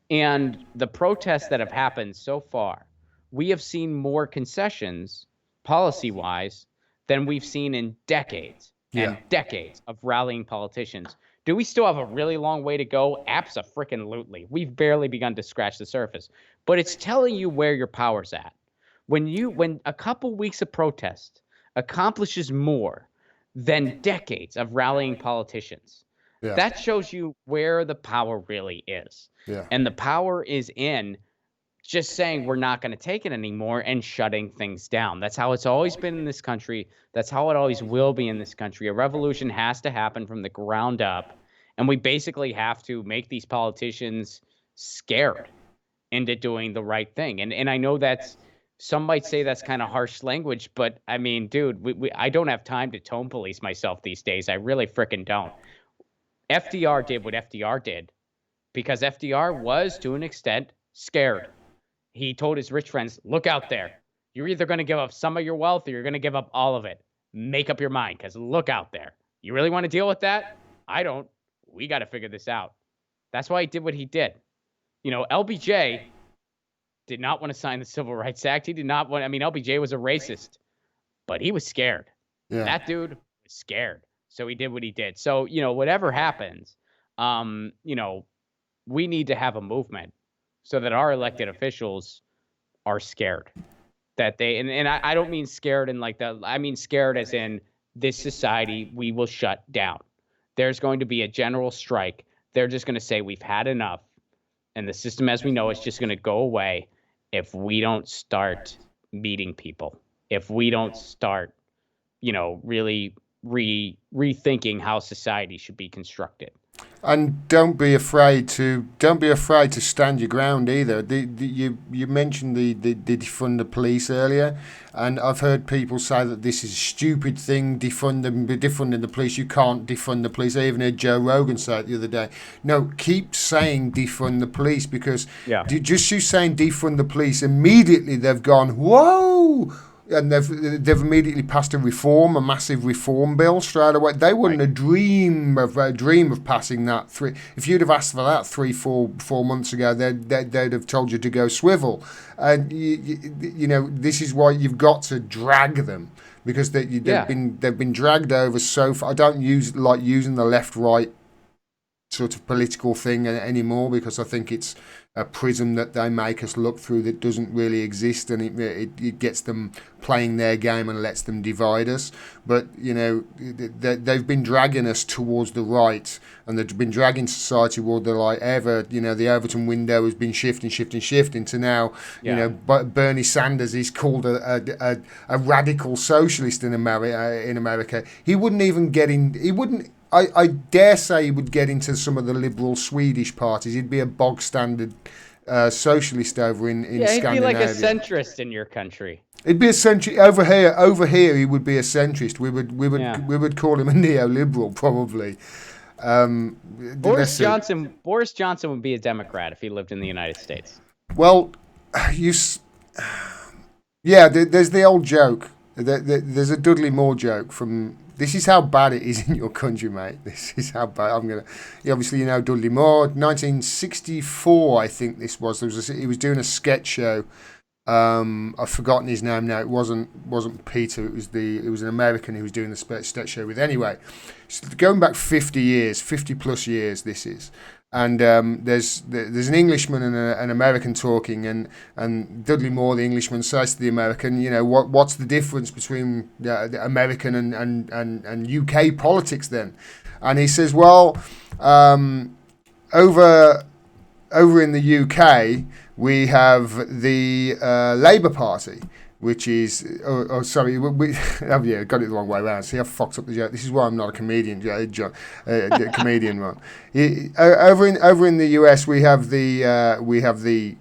And the protests that have happened so far, we have seen more concessions, policy wise, than we've seen in decades yeah, and decades of rallying politicians. Do we still have a really long way to go? Abso-freaking-lutely. We've barely begun to scratch the surface. But it's telling you where your power's at. When a couple weeks of protest accomplishes more than decades of rallying politicians, yeah, that shows you where the power really is. yeah, And the power is in just saying we're not going to take it anymore and shutting things down. That's how it's always been in this country. That's how it always will be in this country. A revolution has to happen from the ground up. And we basically have to make these politicians scared into doing the right thing. And I know that's, some might say that's kind of harsh language, but I mean, dude, I don't have time to tone police myself these days. I really freaking don't. FDR did what FDR did because FDR was, to an extent, scared. He told his rich friends, look out there. You're either going to give up some of your wealth or you're going to give up all of it. Make up your mind because look out there. You really want to deal with that? I don't. We got to figure this out. That's why he did what he did. LBJ did not want to sign the Civil Rights Act. He did not want, I mean, LBJ was a racist, but he was scared. Yeah. That dude was scared. So he did what he did. So, whatever happens, we need to have a movement so that our elected officials are scared. That they, and I don't mean scared in like the, I mean scared as in this society, we will shut down. There's going to be a general strike. They're just going to say, we've had enough. And the system as we know is just going to go away if we don't start meeting people. If we don't start, really rethinking how society should be constructed. And don't be afraid to stand your ground either. You mentioned the defund the police earlier, and I've heard people say that this is a stupid thing, defunding the police. You can't defund the police. I even heard Joe Rogan say it the other day. No, keep saying defund the police, because just you saying defund the police, immediately they've gone, whoa. And they've immediately passed a massive reform bill straight away. They wouldn't have dream of passing that. If you'd have asked for that 4 months ago, they'd have told you to go swivel. And this is why you've got to drag them, because they've been dragged over so far. I don't like using the left right sort of political thing anymore, because I think it's a prism that they make us look through that doesn't really exist, and it gets them playing their game and lets them divide us. But they've been dragging us towards the right, and they've been dragging society toward the right ever. The Overton window has been shifting to now. Bernie Sanders is called a radical socialist in America. He wouldn't even get in. He wouldn't. I dare say he would get into some of the liberal Swedish parties. He'd be a bog standard socialist over in Scandinavia. He'd be like a centrist in your country. It'd be a centrist over here. He would be a centrist. We would call him a neoliberal probably. Boris Johnson would be a Democrat if he lived in the United States. Well, there's the old joke. There's a Dudley Moore joke from. This is how bad it is in your country, mate. This is how bad. Obviously, Dudley Moore, 1964, I think this was. He was doing a sketch show. I've forgotten his name now. It wasn't Peter. It was an American who was doing the sketch show with. Anyway, going back 50 plus years, this is. And there's an Englishman and an American talking, and Dudley Moore, the Englishman, says to the American, what's the difference between the American and UK politics then? And he says, well, over in the UK we have the Labour Party, which is sorry, got it the wrong way around. See, I fucked up the joke. This is why I'm not a comedian, John, comedian one. Over in the US, we have the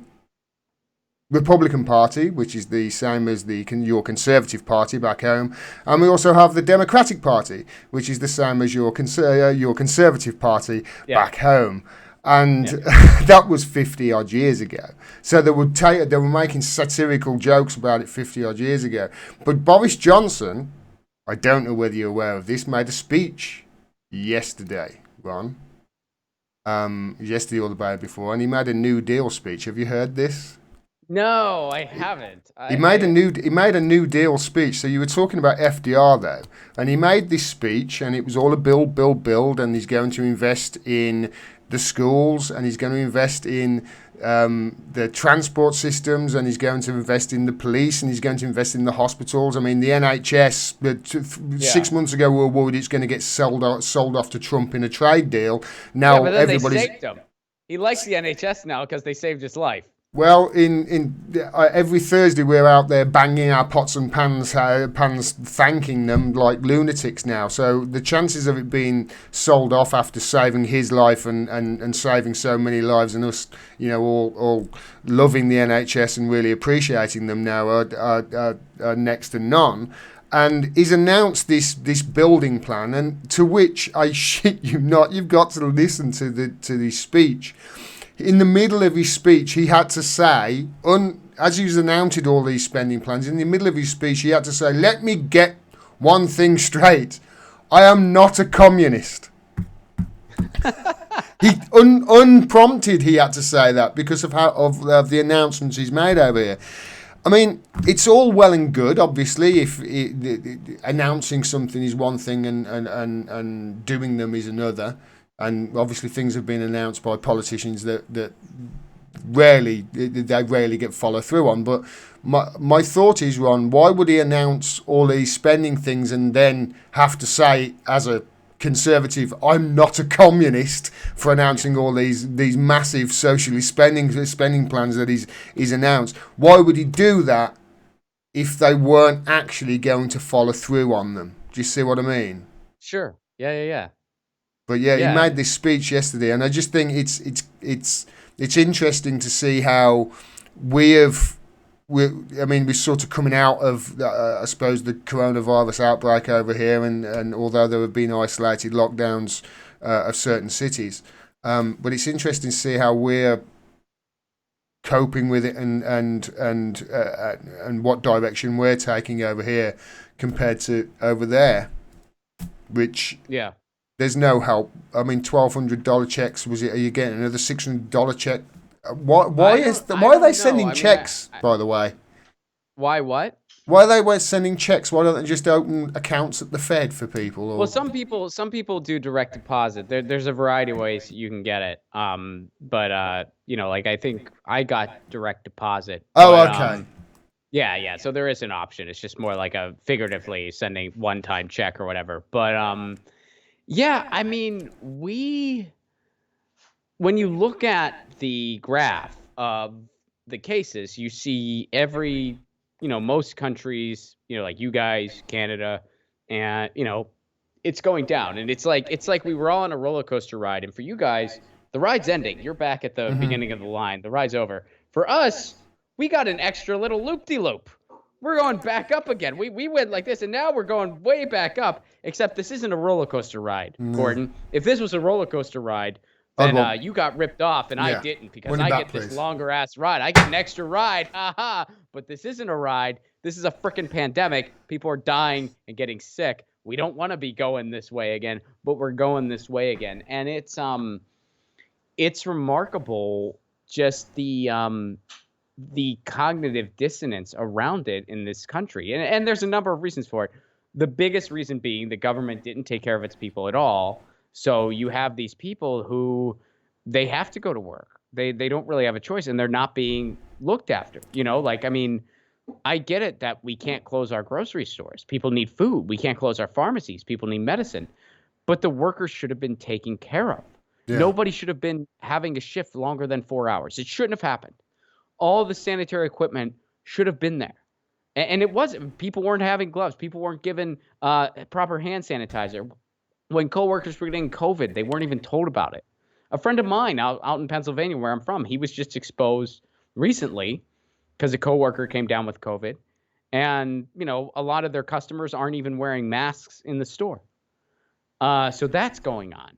Republican Party, which is the same as your Conservative Party back home, and we also have the Democratic Party, which is the same as your Conservative Party back home. And that was 50 odd years ago. So they were making satirical jokes about it 50 odd years ago. But Boris Johnson, I don't know whether you're aware of this, made a speech yesterday, Ron. Yesterday or the day before, and he made a New Deal speech. Have you heard this? No, I haven't. He made a New Deal speech. So you were talking about FDR though, and he made this speech, and it was all a build, and he's going to invest in the schools, and he's going to invest in the transport systems, and he's going to invest in the police, and he's going to invest in the hospitals. I mean, the NHS, 6 months ago we were worried it's going to get sold off to Trump in a trade deal. Now but then they saved him. He likes the NHS now because they saved his life. Well, in every Thursday we're out there banging our pots and pans, thanking them like lunatics now. So the chances of it being sold off after saving his life and saving so many lives, and us, all loving the NHS and really appreciating them now are next to none. And he's announced this building plan, and to which I shit you not, you've got to listen to the speech. In the middle of his speech, he had to say, as he was announcing all these spending plans, in the middle of his speech, he had to say, "Let me get one thing straight. I am not a communist." He unprompted. He had to say that because of how of the announcements he's made over here. I mean, it's all well and good, obviously, if announcing something is one thing and doing them is another. And obviously, things have been announced by politicians that rarely get follow through on. But my thought is, Ron, why would he announce all these spending things and then have to say, as a conservative, I'm not a communist, for announcing all these massive socialist spending plans that he's announced? Why would he do that if they weren't actually going to follow through on them? Do you see what I mean? Sure. Yeah. But yeah, he Yeah. made this speech yesterday, and I just think it's interesting to see how we have. We're sort of coming out of, I suppose, the coronavirus outbreak over here, and although there have been isolated lockdowns of certain cities, but it's interesting to see how we're coping with it and what direction we're taking over here compared to over there, which Yeah. there's no help. I mean, $1,200 checks. Was it? Are you getting another $600 check? Why? I Why are they don't know. sending I mean, checks? By the way, why what? why are they sending checks? Why don't they just open accounts at the Fed for people? Well, Or some people do direct deposit. There's a variety of ways you can get it. But like I think I got direct deposit, oh, but okay. yeah. So there is an option. It's just more like a figuratively sending one-time check or whatever. But yeah, I mean, when you look at the graph of the cases, you see most countries, like you guys, Canada, and it's going down, and it's like we were all on a roller coaster ride, and for you guys, the ride's ending. You're back at the beginning of the line. The ride's over. For us, we got an extra little loop-de-loop. We're going back up again. We went like this, and now we're going way back up. Except this isn't a roller coaster ride, No, Gordon. If this was a roller coaster ride, I'd then want. you got ripped off and I Yeah, didn't because money I back, get this please. longer ass ride. I get an extra ride. Haha. But this isn't a ride. This is a freaking pandemic. People are dying and getting sick. We don't want to be going this way again, but we're going this way again. And it's remarkable just the cognitive dissonance around it in this country. And there's a number of reasons for it. The biggest reason being the government didn't take care of its people at all. So you have these people who they have to go to work. They don't really have a choice, and they're not being looked after. Like, I mean, I get it that we can't close our grocery stores. People need food. We can't close our pharmacies. People need medicine. But the workers should have been taken care of. Yeah. Nobody should have been having a shift longer than 4 hours. It shouldn't have happened. All the sanitary equipment should have been there. And it wasn't. People weren't having gloves. People weren't given proper hand sanitizer. When coworkers were getting COVID, they weren't even told about it. A friend of mine out in Pennsylvania, where I'm from, he was just exposed recently because a coworker came down with COVID. And, a lot of their customers aren't even wearing masks in the store. So that's going on.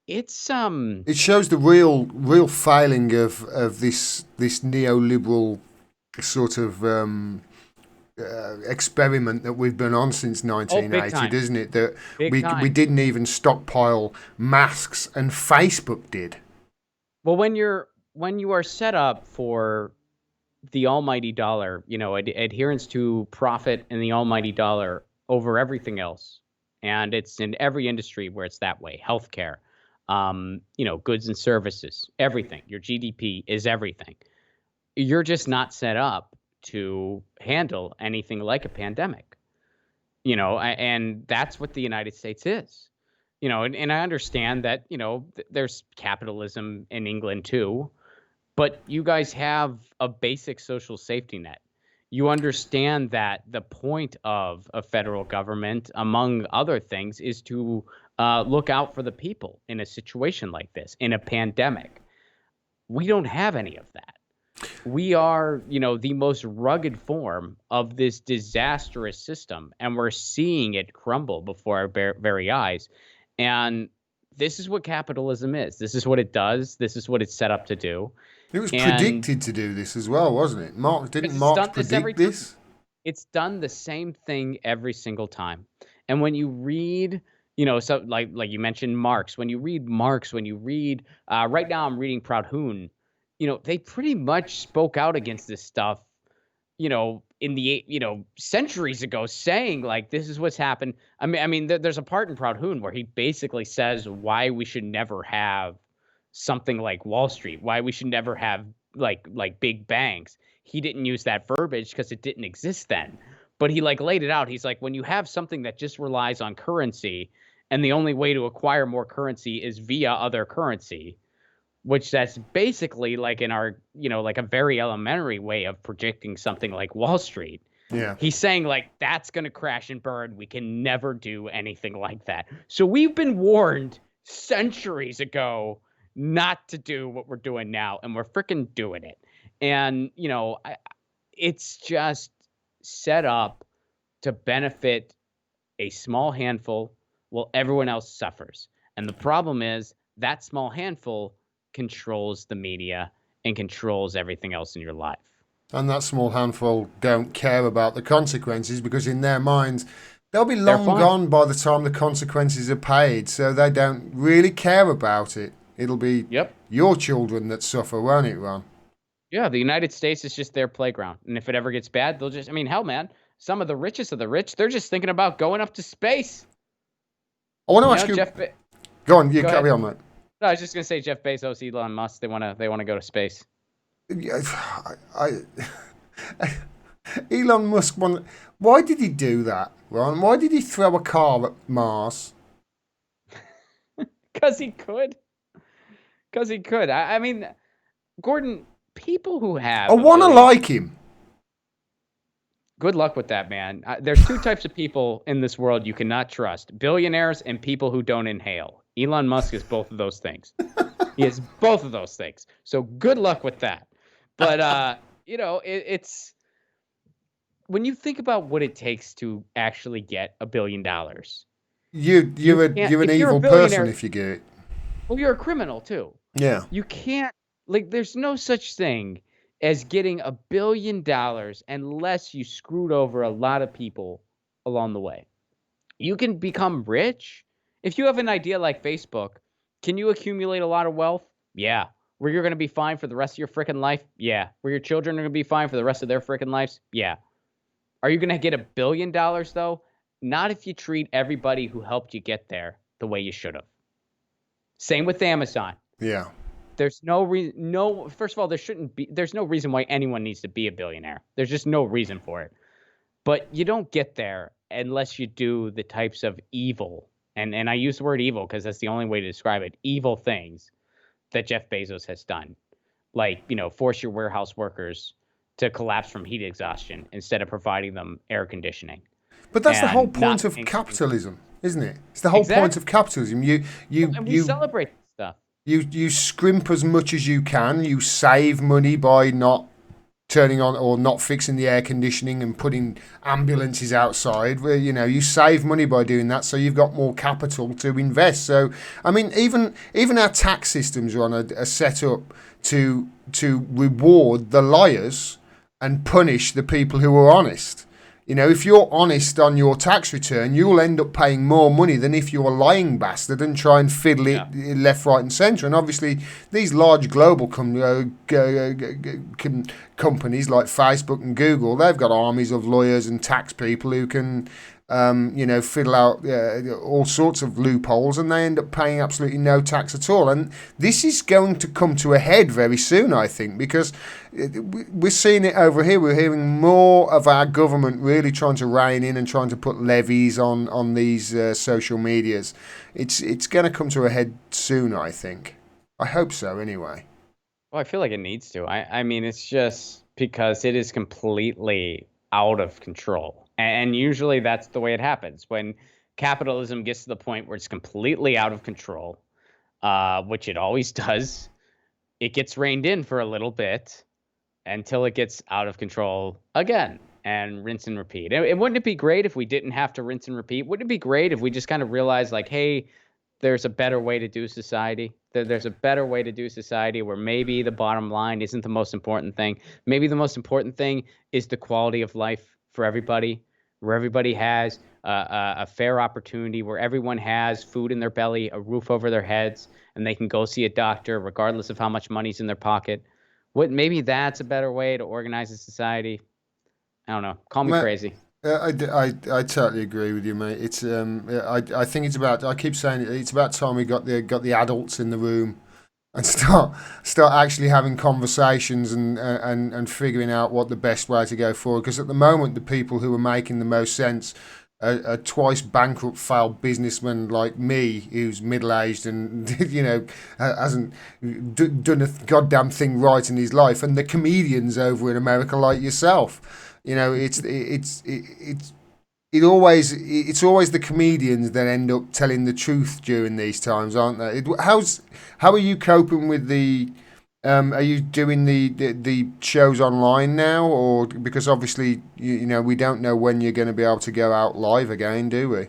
It's It shows the real failing of this neoliberal sort of experiment that we've been on since big 1980, time. doesn't it? That Big we time. didn't even stockpile masks, and Facebook did. Well, when you are set up for the almighty dollar, adherence to profit and the almighty dollar over everything else. And it's in every industry where it's that way. Healthcare, goods and services, everything. Your GDP is everything. You're just not set up to handle anything like a pandemic. And that's what the United States is. And I understand that, there's capitalism in England too, but you guys have a basic social safety net. You understand that the point of a federal government, among other things, is to look out for the people in a situation like this, in a pandemic. We don't have any of that. We are, the most rugged form of this disastrous system, and we're seeing it crumble before our very eyes. And this is what capitalism is. This is what it does. This is what it's set up to do. It was And predicted to do this as well, wasn't it? Didn't because it's Marx done this every predict time. this? It's done the same thing every single time. And when you read, you know, so like you mentioned Marx, when you read right now I'm reading Proudhon, you know, they pretty much spoke out against this stuff, you know, in the centuries ago, saying like this is what's happened. I mean, there's a part in Proudhon where he basically says why we should never have something like Wall Street, why we should never have like big banks. He didn't use that verbiage because it didn't exist then, but he like laid it out. He's like, when you have something that just relies on currency, and the only way to acquire more currency is via other currency, which that's basically like in our, you know, like a very elementary way of predicting something like Wall Street. Yeah. He's saying like that's going to crash and burn. We can never do anything like that. So we've been warned centuries ago not to do what we're doing now, and we're freaking doing it. And, you know, it's just set up to benefit a small handful while everyone else suffers. And the problem is that small handful controls the media and controls everything else in your life. And that small handful don't care about the consequences because in their minds they'll be They're long fine. gone by the time the consequences are paid, so they don't really care about it. It'll be Yep. your children that suffer, won't it, Ron? Yeah, the United States is just their playground. And if it ever gets bad, they'll just, I mean, hell, man, some of the richest of the rich, they're just thinking about going up to space. I want to You ask know, you. Go on, you Go ahead. carry on, mate. No, I was just going to say Jeff Bezos, Elon Musk, they want to go to space. Yeah, Elon Musk. Why did he do that, Ron? Why did he throw a car at Mars? Because he could. Because he could. I mean, Gordon, people who I have a want to billion, like him. good luck with that, man. There's two types of people in this world you cannot trust: billionaires and people who don't inhale. Elon Musk is both of those things. He is both of those things. So good luck with that. But you know, it's when you think about what it takes to actually get $1 billion, you can't. You're an If you're a evil person billionaire, if you get it. well, you're a criminal too. Yeah. You can't, like, there's no such thing as getting $1 billion unless you screwed over a lot of people along the way. You can become rich. If you have an idea like Facebook, can you accumulate a lot of wealth? Yeah. Where you're going to be fine for the rest of your freaking life? Yeah. Where your children are going to be fine for the rest of their freaking lives? Yeah. Are you going to get $1 billion though? Not if you treat everybody who helped you get there the way you should have. Same with Amazon. Yeah. There's no reason. No, first of all, there's no reason why anyone needs to be a billionaire. There's just no reason for it. But you don't get there unless you do the types of evil, and I use the word evil because that's the only way to describe it, evil things that Jeff Bezos has done. Like, you know, force your warehouse workers to collapse from heat exhaustion instead of providing them air conditioning But that's the whole and not point of paying them. capitalism, isn't it? It's the whole point Exactly. of capitalism. Well, and we celebrate this stuff. You scrimp as much as you can. You save money by not turning on or not fixing the air conditioning and putting ambulances outside. Where you save money by doing that, so you've got more capital to invest. So I mean, even our tax systems are set up to reward the liars and punish the people who are honest. If you're honest on your tax return, you'll end up paying more money than if you're a lying bastard and try and fiddle it Yeah. left, right, and centre. And obviously, these large global companies like Facebook and Google, they've got armies of lawyers and tax people who can, fiddle out all sorts of loopholes, and they end up paying absolutely no tax at all. And this is going to come to a head very soon, I think, because we're seeing it over here. We're hearing more of our government really trying to rein in and trying to put levies on these social medias. It's going to come to a head soon, I think. I hope so, anyway. Well, I feel like it needs to. I mean, it's just because it is completely out of control. And usually that's the way it happens. When capitalism gets to the point where it's completely out of control, which it always does, it gets reined in for a little bit until it gets out of control again and rinse and repeat. And wouldn't it be great if we didn't have to rinse and repeat? Wouldn't it be great if we just kind of realized, like, hey, there's a better way to do society. There's a better way to do society where maybe the bottom line isn't the most important thing. Maybe the most important thing is the quality of life for everybody, where everybody has a fair opportunity, where everyone has food in their belly, a roof over their heads, and they can go see a doctor regardless of how much money's in their pocket. What maybe that's a better way to organize a society. I don't know. Call me Ma- crazy. I totally agree with you, mate. It's I think it's about. I keep saying it's about time we got the adults in the room and start actually having conversations and figuring out what the best way to go forward. Because at the moment, the people who are making the most sense are twice bankrupt, failed businessmen like me, who's middle aged and hasn't done a goddamn thing right in his life, and the comedians over in America like yourself. It's always the comedians that end up telling the truth during these times, aren't they? How are you coping with the? Are you doing the shows online now, or because obviously we don't know when you're going to be able to go out live again, do we?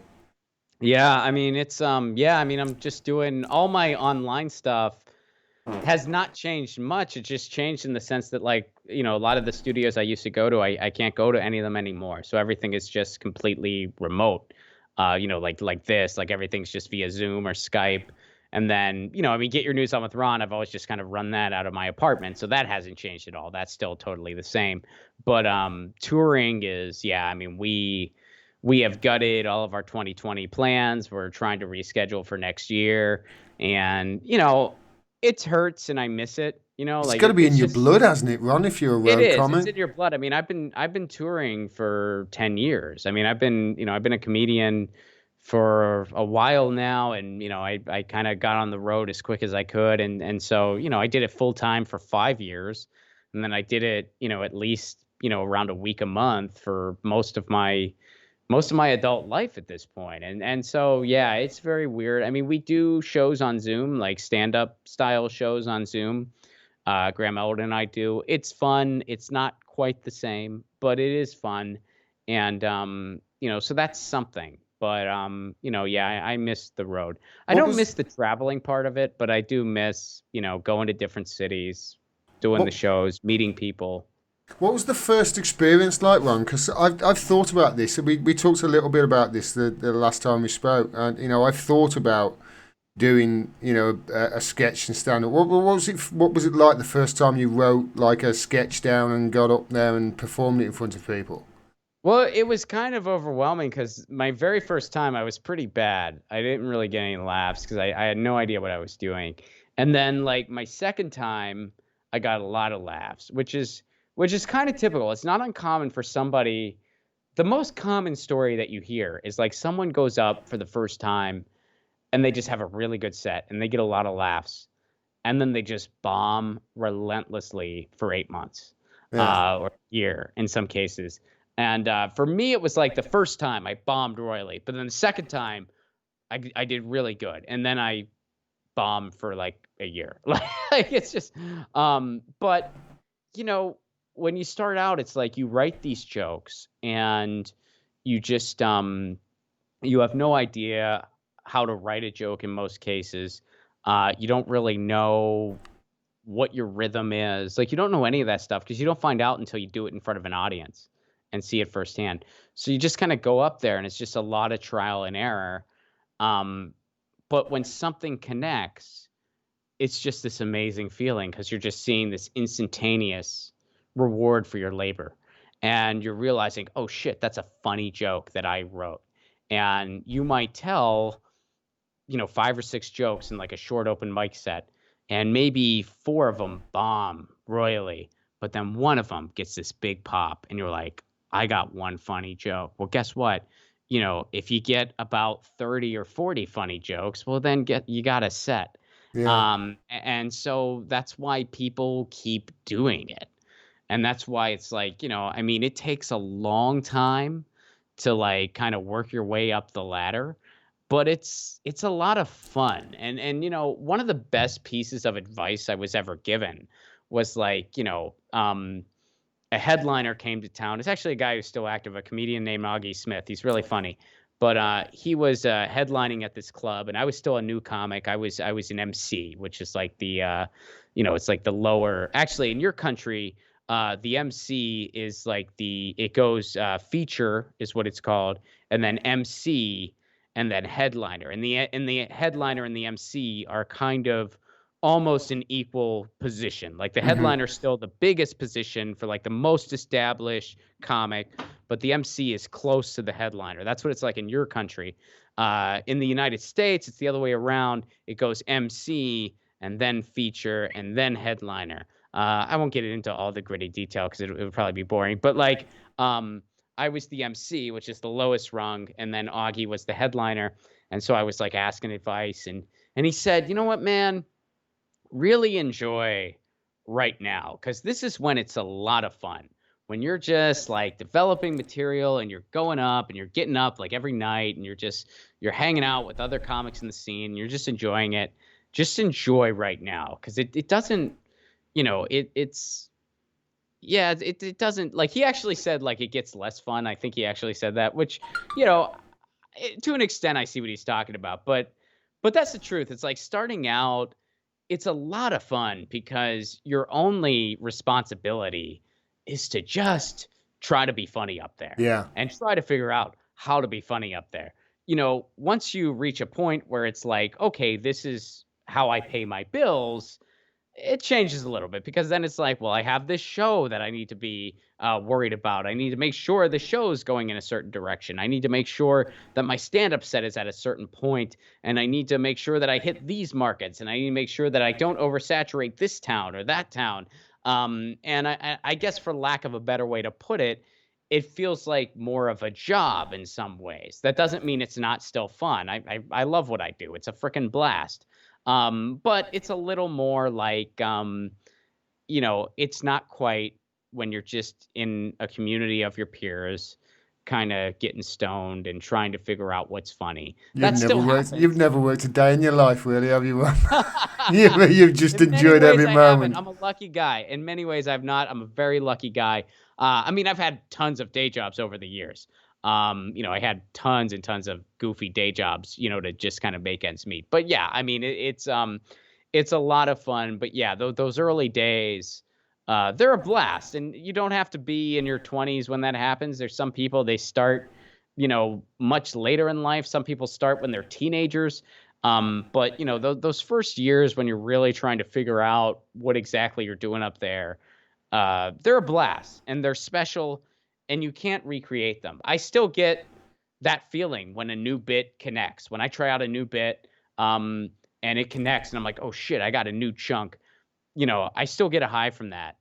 Yeah, I mean it's yeah, I mean I'm just doing all my online stuff has not changed much. It just changed in the sense that like, a lot of the studios I used to go to, I can't go to any of them anymore. So everything is just completely remote. Like this, like everything's just via Zoom or Skype. And then, I mean, Get Your News On with Ron, I've always just kind of run that out of my apartment. So that hasn't changed at all. That's still totally the same. But touring is, yeah, I mean, we have gutted all of our 2020 plans. We're trying to reschedule for next year. And, it hurts and I miss it. It's Like got to be in it's your just blood, hasn't it, Ron? If you're a it road is. It's comic. in your blood. I mean, I've been touring for 10 years. I mean, I've been a comedian for a while now and I kind of got on the road as quick as I could and so, I did it full time for 5 years and then I did it, at least, around a week a month for most of my adult life at this point. And so yeah, it's very weird. I mean, we do shows on Zoom, like stand-up style shows on Zoom. Graham Elwood and I do. It's fun. It's not quite the same, but it is fun. And so that's something. But yeah, I miss the road. I What don't was miss the traveling part of it, but I do miss, going to different cities, doing the what shows, meeting people. What was the first experience like, Ron? Because I've thought about this. We talked a little bit about this the last time we spoke, and I've thought about doing a sketch and stand up. What was it like the first time you wrote like a sketch down and got up there and performed it in front of people? Well, it was kind of overwhelming because my very first time I was pretty bad. I didn't really get any laughs because I had no idea what I was doing. And then like my second time, I got a lot of laughs, which is kind of typical. It's not uncommon for somebody. The most common story that you hear is like someone goes up for the first time and they just have a really good set and they get a lot of laughs and then they just bomb relentlessly for 8 months Yeah, or a year in some cases. And for me, it was like the first time I bombed royally, but then the second time I did really good, and then I bombed for like a year. Like it's just, but you know, when you start out, it's like you write these jokes and you just you have no idea how to write a joke in most cases. You don't really know what your rhythm is. Like you don't know any of that stuff because you don't find out until you do it in front of an audience and see it firsthand. So you just kind of go up there and it's just a lot of trial and error. Um, but when something connects, it's just this amazing feeling because you're just seeing this instantaneous reward for your labor. And you're realizing, oh shit, that's a funny joke that I wrote. And you might tell 5 or 6 jokes in like a short open mic set, and maybe 4 of them bomb royally, but then one of them gets this big pop, and you're like, I got one funny joke. Well, guess what? If you get about 30 or 40 funny jokes, well, then you got a set. yeah. And so that's why people keep doing it. And that's why it's like, I mean, it takes a long time to like kind of work your way up the ladder, but it's a lot of fun. And one of the best pieces of advice I was ever given was like, a headliner came to town. It's actually a guy who's still active, a comedian named Augie Smith. He's really funny. But he was headlining at this club, and I was still a new comic. I was an MC, which is like the it's like the lower. Actually, in your country, the MC is like it goes feature is what it's called, and then MC, and then headliner. And the headliner and the MC are kind of almost an equal position. Like the Hmm. headliner is still the biggest position for like the most established comic, but the MC is close to the headliner. That's what it's like in your country. In the United States, it's the other way around. It goes MC and then feature and then headliner. I won't get into all the gritty detail because it would probably be boring. But like, um, I was the MC, which is the lowest rung, and then Augie was the headliner. And so I was like asking advice, and he said, you know what, man, really enjoy right now because this is when it's a lot of fun. When you're just like developing material and you're going up and you're getting up like every night and you're hanging out with other comics in the scene, you're just enjoying it. Just enjoy right now because it doesn't, it's yeah, it doesn't like he actually said like it gets less fun. I think he actually said that, which, you know, to an extent I see what he's talking about, but that's the truth. It's like starting out it's a lot of fun because your only responsibility is to just try to be funny up there Yeah. and try to figure out how to be funny up there. Once you reach a point where it's like, okay, this is how I pay my bills, it changes a little bit because then it's like, well, I have this show that I need to be worried about. I need to make sure the show is going in a certain direction. I need to make sure that my stand-up set is at a certain point, and I need to make sure that I hit these markets, and I need to make sure that I don't oversaturate this town or that town. And I guess, for lack of a better way to put it, it feels like more of a job in some ways. That doesn't mean it's not still fun. I love what I do. It's a freaking blast. But it's a little more like, it's not quite when you're just in a community of your peers, kind of getting stoned and trying to figure out what's funny. You've That never still worked. You've happens. never worked a day in your life, really, have you? You've just In many enjoyed ways, every I haven't. moment. I'm a lucky guy. In many ways, I've not. I'm a very lucky guy. I mean, I've had tons of day jobs over the years. I had tons and tons of goofy day jobs, to just kind of make ends meet. But yeah, I mean, it's a lot of fun. But yeah, those early days, they're a blast, and you don't have to be in your 20s when that happens. There's some people they start, much later in life. Some people start when they're teenagers. But those first years when you're really trying to figure out what exactly you're doing up there, they're a blast and they're special, and you can't recreate them. I still get that feeling when a new bit connects. When I try out a new bit, and it connects, and I'm like, oh shit, I got a new chunk. I still get a high from that.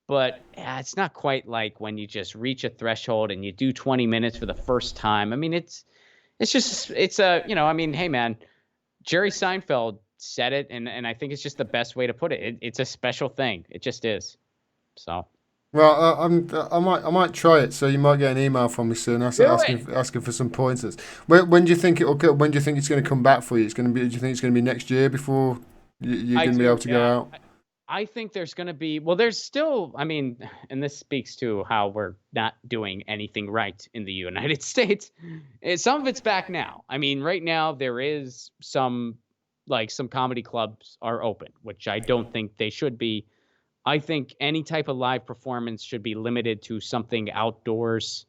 But yeah, it's not quite like when you just reach a threshold and you do 20 minutes for the first time. I mean, it's a, I mean, hey man, Jerry Seinfeld said it, and I think it's just the best way to put it. It's a special thing. It just is. So Well, I might try it. So you might get an email from me soon, do it. asking for some pointers. When do you think it'll go? When do you think it's going to come back for you? It's going to be. Do you think it's going to be next year before you're I going to be able do. to go Yeah. out? I think there's going to be, well, there's still, I mean, and this speaks to how we're not doing anything right in the United States. Some of it's back now. I mean, right now there is some comedy clubs are open, which I don't think they should be. I think any type of live performance should be limited to something outdoors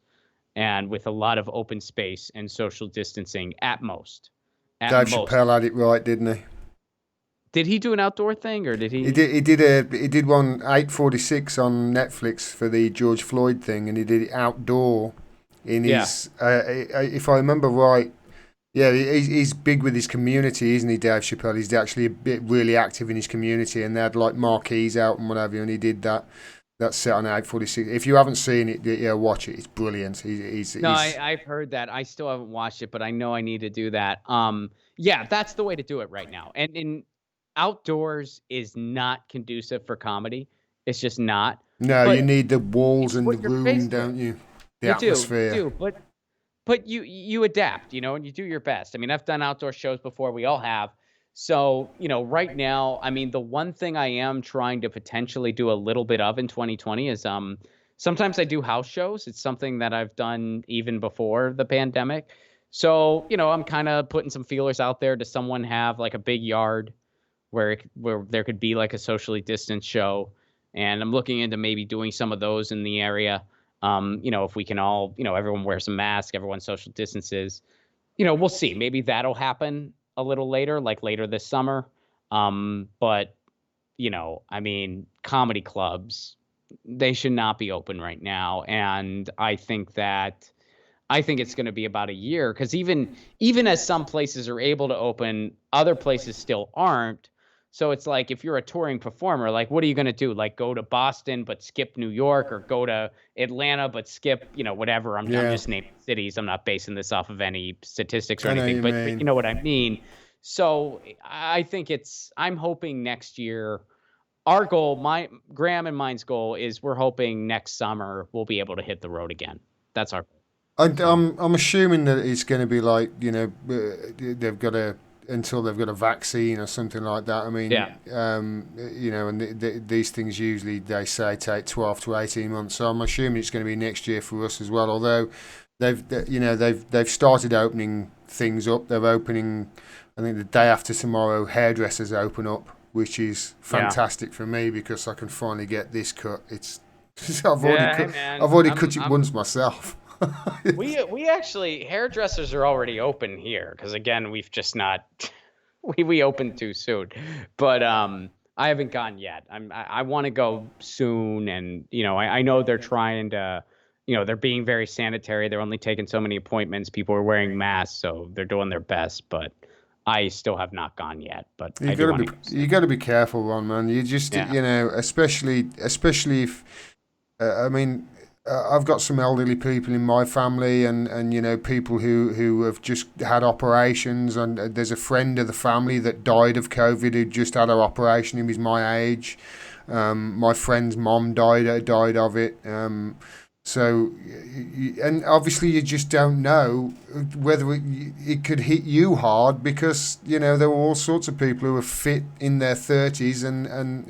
and with a lot of open space and social distancing at most. At Dave most. Chappelle had it right, didn't he? Did he do an outdoor thing or did He he? did. He did one 8:46 on Netflix for the George Floyd thing, and he did it outdoor in Yeah. his. If I remember right, yeah, he's big with his community, isn't he, Dave Chappelle? He's actually a bit really active in his community, and they had like marquees out and whatever, and he did that set on 8:46. If you haven't seen it, yeah, watch it. It's brilliant. No, He's I've heard that. I still haven't watched it, but I know I need to do that. Yeah, that's the way to do it right now. And outdoors is not conducive for comedy. It's just not. no, you But need the you walls and the put your room, face there. don't you? The You atmosphere. do. But you adapt, and you do your best. I mean, I've done outdoor shows before. We all have. So, right now, I mean, the one thing I am trying to potentially do a little bit of in 2020 is sometimes I do house shows. It's something that I've done even before the pandemic. So, I'm kind of putting some feelers out there. Does someone have like a big yard where there could be like a socially distanced show? And I'm looking into maybe doing some of those in the area. If we can all, everyone wears a mask, everyone social distances. We'll see. Maybe that'll happen a little later, like later this summer. But I mean, comedy clubs, they should not be open right now. And I think it's going to be about a year, because even as some places are able to open, other places still aren't. So it's like, if you're a touring performer, like, what are you going to do? Like, go to Boston but skip New York, or go to Atlanta but skip, whatever. I'm Yeah, just naming cities. I'm not basing this off of any statistics or I know anything, you but you mean. know what I mean. So I think I'm hoping next year, our goal, my Graham and mine's goal, is we're hoping next summer we'll be able to hit the road again. That's our goal. So. I'm assuming that it's going to be like, they've got a until they've got a vaccine or something like that. I mean, Yeah. and these things usually, they say, take 12 to 18 months. So I'm assuming it's going to be next year for us as well. Although they've started opening things up. They're opening, I think the day after tomorrow, hairdressers open up, which is Yeah. fantastic for me because I can finally get this cut. It's Yeah, hey man. I've already I'm cut it I'm once myself. we actually, hairdressers are already open here, because again, we've just not we opened too soon. But I haven't gone yet. I want to go soon, and I know they're trying to, they're being very sanitary. They're only taking so many appointments. People are wearing masks, so they're doing their best, but I still have not gone yet, but I do want to go You soon. got to be careful, Ron, man. You just, Yeah. especially if, I mean, I've got some elderly people in my family, and people who have just had operations, and there's a friend of the family that died of COVID who just had her operation. He was my age. My friend's mom died of it. So, and obviously, you just don't know whether it could hit you hard, because there were all sorts of people who are fit in their 30s, and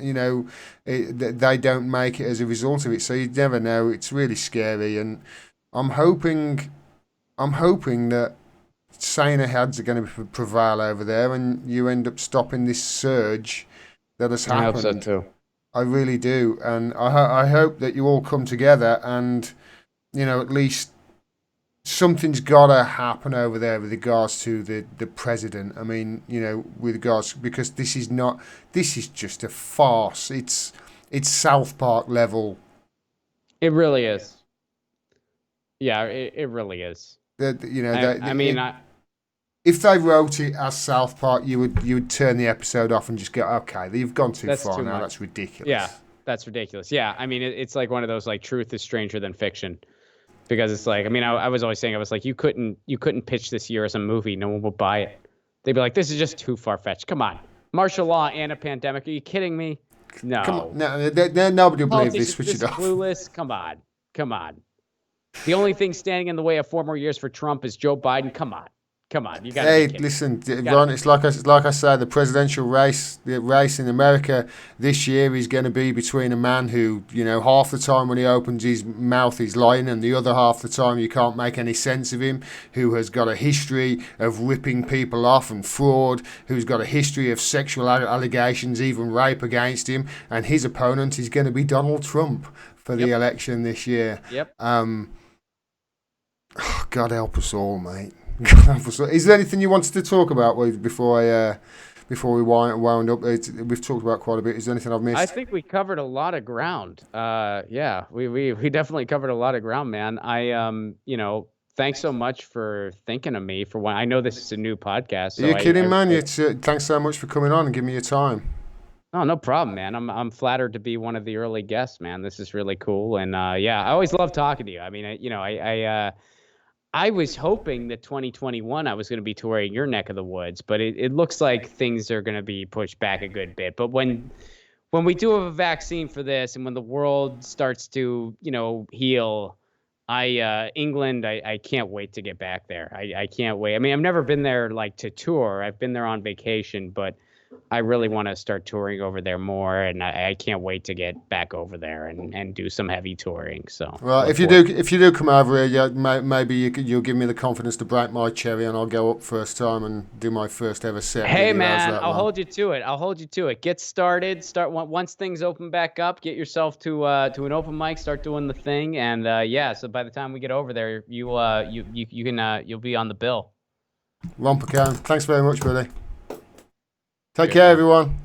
they don't make it as a result of it. So you never know. It's really scary, and I'm hoping I'm hoping that saner heads are going to prevail over there, and you end up stopping this surge that has I hope so happened. too. I really do, and I hope that you all come together, and at least something's got to happen over there with regards to the president. I mean, with regards, because this is just a farce. It's South Park level. It really is. Yeah, it really is. That I mean, if they wrote it as South Park, you would turn the episode off and just go, okay, you've gone too that's far too now. much. That's Yeah, ridiculous. that's ridiculous. Yeah, I mean, it's like one of those, like, truth is stranger than fiction, because it's like, I mean, I was always saying, I was like, you couldn't pitch this year as a movie, no one will buy it. They'd be like, this is just too far fetched. Come on, martial law and a pandemic. Are you kidding me? Come on, No. no, nobody will believe this. Politicians Switch it this off. clueless. Come on, come on. The only thing standing in the way of 4 more years for Trump is Joe Biden. Come on. You got to be Hey, kidding. listen, You got to Ron. be It's kidding. like I say, the presidential race, the race in America this year is going to be between a man who, half the time when he opens his mouth he's lying, and the other half the time you can't make any sense of him. Who has got a history of ripping people off and fraud. Who's got a history of sexual allegations, even rape against him. And his opponent is going to be Donald Trump for the Yep. election this year. Yep. God help us all, mate. God help us all. Is there anything you wanted to talk about before we wound up? We've talked about quite a bit. Is there anything I've I missed? think we covered a lot of ground. Yeah, we definitely covered a lot of ground, man. Thanks so much for thinking of me for one. I know this is a new podcast, Are so you I kidding, man? really, Thanks so much for coming on and giving me your time. oh, no problem, man. I'm flattered to be one of the early guests, man. This is really cool, and yeah, I always love talking to you. I mean, I was hoping that 2021 I was going to be touring your neck of the woods, but it looks like things are going to be pushed back a good bit. But when we do have a vaccine for this, and when the world starts to, heal, England, I can't wait to get back there. I can't wait. I mean, I've never been there like to tour. I've been there on vacation, but I really want to start touring over there more, and I can't wait to get back over there and do some heavy touring. So Well, look forward. if you do come over here, yeah, maybe you'll give me the confidence to break my cherry, and I'll go up first time and do my first ever set with Hey you. How's man, that, I'll man? hold you to it. I'll hold you to it. Get started. Once things open back up. Get yourself to an open mic. Start doing the thing, and yeah. So by the time we get over there, you can you'll be on the bill. Romper can. Thanks very much, buddy. Take Cheers, care, man. everyone.